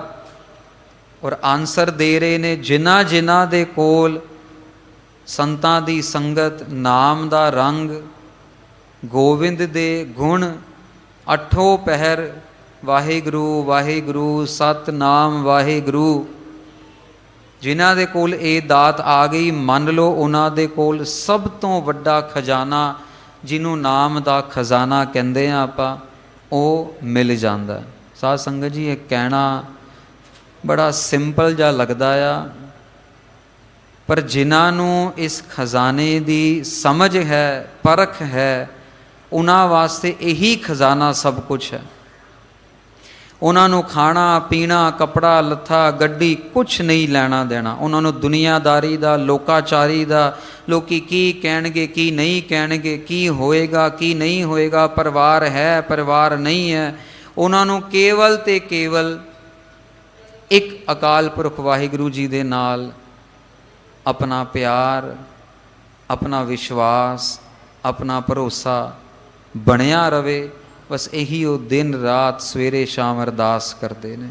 ਔਰ ਆਨਸਰ ਦੇ ਰਹੇ ਨੇ, ਜਿਨ੍ਹਾਂ ਜਿਨ੍ਹਾਂ ਦੇ ਕੋਲ ਸੰਤਾਂ ਦੀ ਸੰਗਤ, ਨਾਮ ਦਾ ਰੰਗ, ਗੋਬਿੰਦ ਦੇ ਗੁਣ, ਅੱਠੋਂ ਪਹਿਰ ਵਾਹਿਗੁਰੂ ਵਾਹਿਗੁਰੂ ਸਤਿਨਾਮ ਵਾਹਿਗੁਰੂ, ਜਿਨ੍ਹਾਂ ਦੇ ਕੋਲ ਇਹ ਦਾਤ ਆ ਗਈ, ਮੰਨ ਲਓ ਉਹਨਾਂ ਦੇ ਕੋਲ ਸਭ ਤੋਂ ਵੱਡਾ ਖਜ਼ਾਨਾ, ਜਿਹਨੂੰ ਨਾਮ ਦਾ ਖਜ਼ਾਨਾ ਕਹਿੰਦੇ ਆ ਆਪਾਂ, ਉਹ ਮਿਲ ਜਾਂਦਾ। ਸਾਧ ਸੰਗਤ ਜੀ, ਇਹ ਕਹਿਣਾ ਬੜਾ ਸਿੰਪਲ ਜਿਹਾ ਲੱਗਦਾ ਆ, ਪਰ ਜਿਨ੍ਹਾਂ ਨੂੰ ਇਸ ਖਜ਼ਾਨੇ ਦੀ ਸਮਝ ਹੈ, ਪਰਖ ਹੈ, ਉਹਨਾਂ ਵਾਸਤੇ ਇਹੀ ਖਜ਼ਾਨਾ ਸਭ ਕੁਛ ਹੈ। ਉਹਨਾਂ ਨੂੰ ਖਾਣਾ ਪੀਣਾ, ਕੱਪੜਾ ਲੱਥਾ, ਗੱਡੀ, ਕੁਛ ਨਹੀਂ ਲੈਣਾ ਦੇਣਾ। ਉਹਨਾਂ ਨੂੰ ਦੁਨੀਆਦਾਰੀ ਦਾ, ਲੋਕਾਚਾਰੀ ਦਾ, ਲੋਕੀ ਕੀ ਕਹਿਣਗੇ ਕੀ ਨਹੀਂ ਕਹਿਣਗੇ, ਕੀ ਹੋਏਗਾ ਕੀ ਨਹੀਂ ਹੋਏਗਾ, ਪਰਿਵਾਰ ਹੈ ਪਰਿਵਾਰ ਨਹੀਂ ਹੈ, ਉਹਨਾਂ ਨੂੰ ਕੇਵਲ ਤੇ ਕੇਵਲ ਇੱਕ ਅਕਾਲ ਪੁਰਖ ਵਾਹਿਗੁਰੂ ਜੀ ਦੇ ਨਾਲ ਆਪਣਾ ਪਿਆਰ, ਆਪਣਾ ਵਿਸ਼ਵਾਸ, ਆਪਣਾ ਭਰੋਸਾ ਬਣਿਆ ਰਵੇ। ਬਸ ਇਹੀ ਉਹ ਦਿਨ ਰਾਤ ਸਵੇਰੇ ਸ਼ਾਮ ਅਰਦਾਸ ਕਰਦੇ ਨੇ।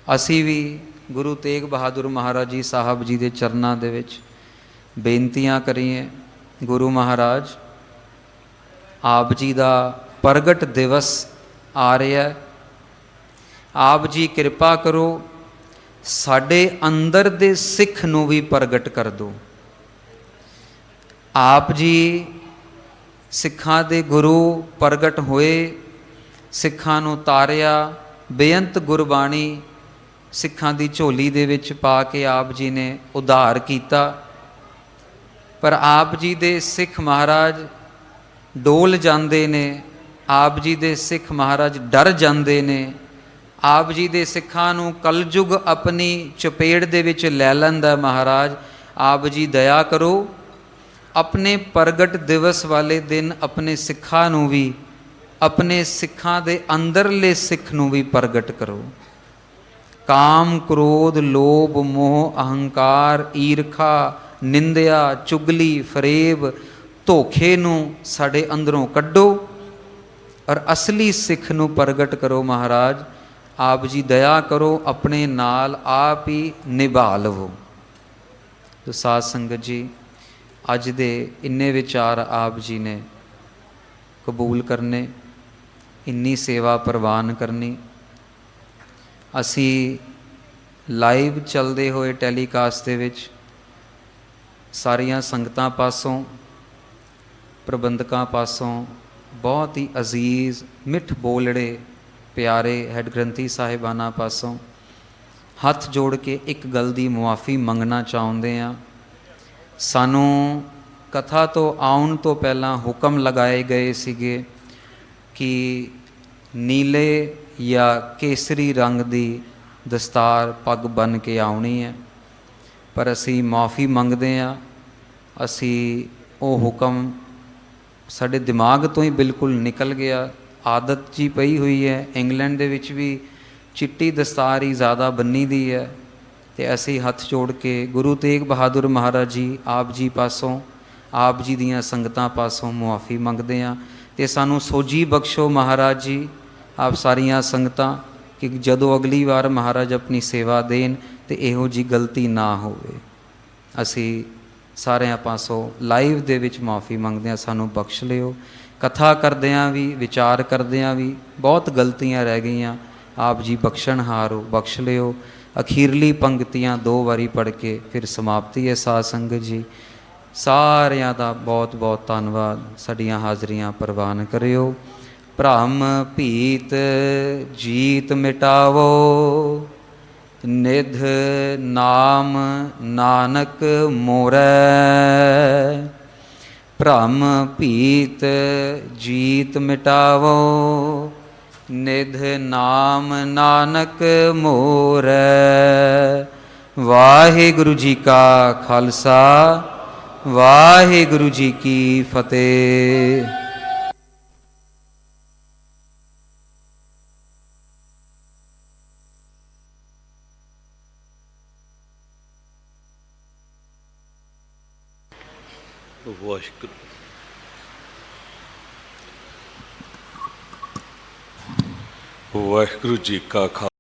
ਅਸੀਂ ਵੀ ਗੁਰੂ ਤੇਗ ਬਹਾਦਰ ਮਹਾਰਾਜ ਜੀ ਸਾਹਿਬ ਜੀ ਦੇ ਚਰਨਾਂ ਦੇ ਵਿੱਚ ਬੇਨਤੀਆਂ ਕਰੀਏ। ਗੁਰੂ ਮਹਾਰਾਜ, ਆਪ ਜੀ ਦਾ ਪ੍ਰਗਟ ਦਿਵਸ ਆ ਰਿਹਾ, ਆਪ ਜੀ ਕਿਰਪਾ ਕਰੋ ਸਾਡੇ ਅੰਦਰ ਦੇ ਸਿੱਖ ਨੂੰ ਵੀ ਪ੍ਰਗਟ ਕਰ ਦਿਓ। ਆਪ ਜੀ ਸਿੱਖਾਂ ਦੇ ਗੁਰੂ ਪ੍ਰਗਟ ਹੋਏ, ਸਿੱਖਾਂ ਨੂੰ ਤਾਰਿਆ, ਬੇਅੰਤ ਗੁਰਬਾਣੀ ਸਿੱਖਾਂ ਦੀ ਝੋਲੀ ਦੇ ਵਿੱਚ ਪਾ ਕੇ ਆਪ ਜੀ ਨੇ ਉਧਾਰ ਕੀਤਾ। ਪਰ ਆਪ ਜੀ ਦੇ ਸਿੱਖ ਮਹਾਰਾਜ ਡੋਲ ਜਾਂਦੇ ਨੇ, ਆਪ ਜੀ ਦੇ ਸਿੱਖ ਮਹਾਰਾਜ ਡਰ ਜਾਂਦੇ ਨੇ। ਆਪ ਜੀ ਦੇ ਸਿੱਖਾਂ ਨੂੰ ਕਲਯੁਗ ਆਪਣੀ ਚਪੇੜ ਦੇ ਵਿੱਚ ਲੈ ਲੈਂਦਾ। ਮਹਾਰਾਜ ਆਪ ਜੀ ਦਇਆ ਕਰੋ, ਆਪਣੇ ਪ੍ਰਗਟ ਦਿਵਸ ਵਾਲੇ ਦਿਨ ਆਪਣੇ ਸਿੱਖਾਂ ਨੂੰ ਵੀ, ਆਪਣੇ ਸਿੱਖਾਂ ਦੇ ਅੰਦਰਲੇ ਸਿੱਖ ਨੂੰ ਵੀ ਪ੍ਰਗਟ ਕਰੋ। ਕਾਮ, ਕ੍ਰੋਧ, ਲੋਭ, ਮੋਹ, ਅਹੰਕਾਰ, ਈਰਖਾ, ਨਿੰਦਿਆ, ਚੁਗਲੀ, ਫਰੇਬ, ਧੋਖੇ ਨੂੰ ਸਾਡੇ ਅੰਦਰੋਂ ਕੱਢੋ ਔਰ ਅਸਲੀ ਸਿੱਖ ਨੂੰ ਪ੍ਰਗਟ ਕਰੋ। ਮਹਾਰਾਜ ਆਪ ਜੀ ਦਇਆ ਕਰੋ, ਆਪਣੇ ਨਾਲ ਆਪ ਹੀ ਨਿਭਾ ਲਵੋ। ਤੋ ਸਾਧ ਸੰਗਤ ਜੀ, ਅੱਜ ਦੇ ਇੰਨੇ ਵਿਚਾਰ ਆਪ ਜੀ ਨੇ ਕਬੂਲ ਕਰਨੇ, ਇੰਨੀ ਸੇਵਾ ਪ੍ਰਵਾਨ ਕਰਨੀ। ਅਸੀਂ ਲਾਈਵ ਚੱਲਦੇ ਹੋਏ ਟੈਲੀਕਾਸਟ ਦੇ ਵਿੱਚ ਸਾਰੀਆਂ ਸੰਗਤਾਂ ਪਾਸੋਂ, ਪ੍ਰਬੰਧਕਾਂ ਪਾਸੋਂ ਬਹੁਤ ਹੀ ਅਜ਼ੀਜ਼, ਮਿੱਠ ਬੋਲੜੇ, ਪਿਆਰੇ ਹੈਡ ਗ੍ਰੰਥੀ ਸਾਹਿਬਾਨਾਂ ਪਾਸੋਂ ਹੱਥ ਜੋੜ ਕੇ ਇੱਕ ਗੱਲ ਦੀ ਮੁਆਫੀ ਮੰਗਣਾ ਚਾਹੁੰਦੇ ਹਾਂ। ਸਾਨੂੰ ਕਥਾ ਤੋਂ ਆਉਣ ਤੋਂ ਪਹਿਲਾਂ ਹੁਕਮ ਲਗਾਏ ਗਏ ਸੀਗੇ ਕਿ ਨੀਲੇ ਜਾਂ ਕੇਸਰੀ ਰੰਗ ਦੀ ਦਸਤਾਰ, ਪੱਗ ਬੰਨ੍ਹ ਕੇ ਆਉਣੀ ਹੈ, ਪਰ ਅਸੀਂ ਮੁਆਫੀ ਮੰਗਦੇ ਹਾਂ। ਅਸੀਂ ਉਹ ਹੁਕਮ ਸਾਡੇ ਦਿਮਾਗ ਤੋਂ ਹੀ ਬਿਲਕੁਲ ਨਿਕਲ ਗਿਆ, ਆਦਤ ਜੀ ਪਈ ਹੋਈ ਹੈ। ਇੰਗਲੈਂਡ ਦੇ ਵਿੱਚ ਵੀ ਚਿੱਟੀ ਦਸਤਾਰ ਹੀ ਜ਼ਿਆਦਾ ਬੰਨੀ ਦੀ ਹੈ। ਅਤੇ ਅਸੀਂ ਹੱਥ ਜੋੜ ਕੇ ਗੁਰੂ ਤੇਗ ਬਹਾਦਰ ਮਹਾਰਾਜ ਜੀ ਆਪ ਜੀ ਪਾਸੋਂ, ਆਪ ਜੀ ਦੀਆਂ ਸੰਗਤਾਂ ਪਾਸੋਂ ਮੁਆਫੀ ਮੰਗਦੇ ਹਾਂ। ਅਤੇ ਸਾਨੂੰ ਸੋਝੀ ਬਖਸ਼ੋ ਮਹਾਰਾਜ ਜੀ, ਆਪ ਸਾਰੀਆਂ ਸੰਗਤਾਂ, ਕਿ ਜਦੋਂ ਅਗਲੀ ਵਾਰ ਮਹਾਰਾਜ ਆਪਣੀ ਸੇਵਾ ਦੇਣ ਅਤੇ ਇਹੋ ਜਿਹੀ ਗਲਤੀ ਨਾ ਹੋਵੇ। ਅਸੀਂ ਸਾਰਿਆਂ ਪਾਸੋਂ ਲਾਈਵ ਦੇ ਵਿੱਚ ਮੁਆਫੀ ਮੰਗਦੇ ਹਾਂ, ਸਾਨੂੰ ਬਖਸ਼ ਲਿਓ। ਕਥਾ ਕਰਦਿਆਂ ਵੀ, ਵਿਚਾਰ ਕਰਦਿਆਂ ਵੀ ਬਹੁਤ ਗਲਤੀਆਂ ਰਹਿ ਗਈਆਂ, ਆਪ ਜੀ ਬਖਸ਼ਣਹਾਰ ਹੋ, ਬਖਸ਼ ਲਿਓ। ਅਖੀਰਲੀ ਪੰਕਤੀਆਂ 2 ਵਾਰੀ ਪੜ੍ਹ ਕੇ ਫਿਰ ਸਮਾਪਤੀ ਹੈ। ਸਾਧ ਸੰਗਤ ਜੀ, ਸਾਰਿਆਂ ਦਾ ਬਹੁਤ ਬਹੁਤ ਧੰਨਵਾਦ। ਸਾਡੀਆਂ ਹਾਜ਼ਰੀਆਂ ਪ੍ਰਵਾਨ ਕਰਿਓ। ਭ੍ਰਮ ਭੀਤ ਜੀਤ ਮਿਟਾਵੋ, ਨਿਧ ਨਾਮ ਨਾਨਕ ਮੋਰੈ। ਭ੍ਰਮ ਭੀਤ ਜੀਤ ਮਿਟਾਵੋ, ਨਿਧ ਨਾਮ ਨਾਨਕ ਮੋਰੈ। ਵਾਹਿਗੁਰੂ ਜੀ ਕਾ ਖਾਲਸਾ, ਵਾਹਿਗੁਰੂ ਜੀ ਕੀ ਫਤਿਹ। ਵਾਹਿਗੁਰੂ ਜੀ ਕਾ ਖਾਲਸਾ,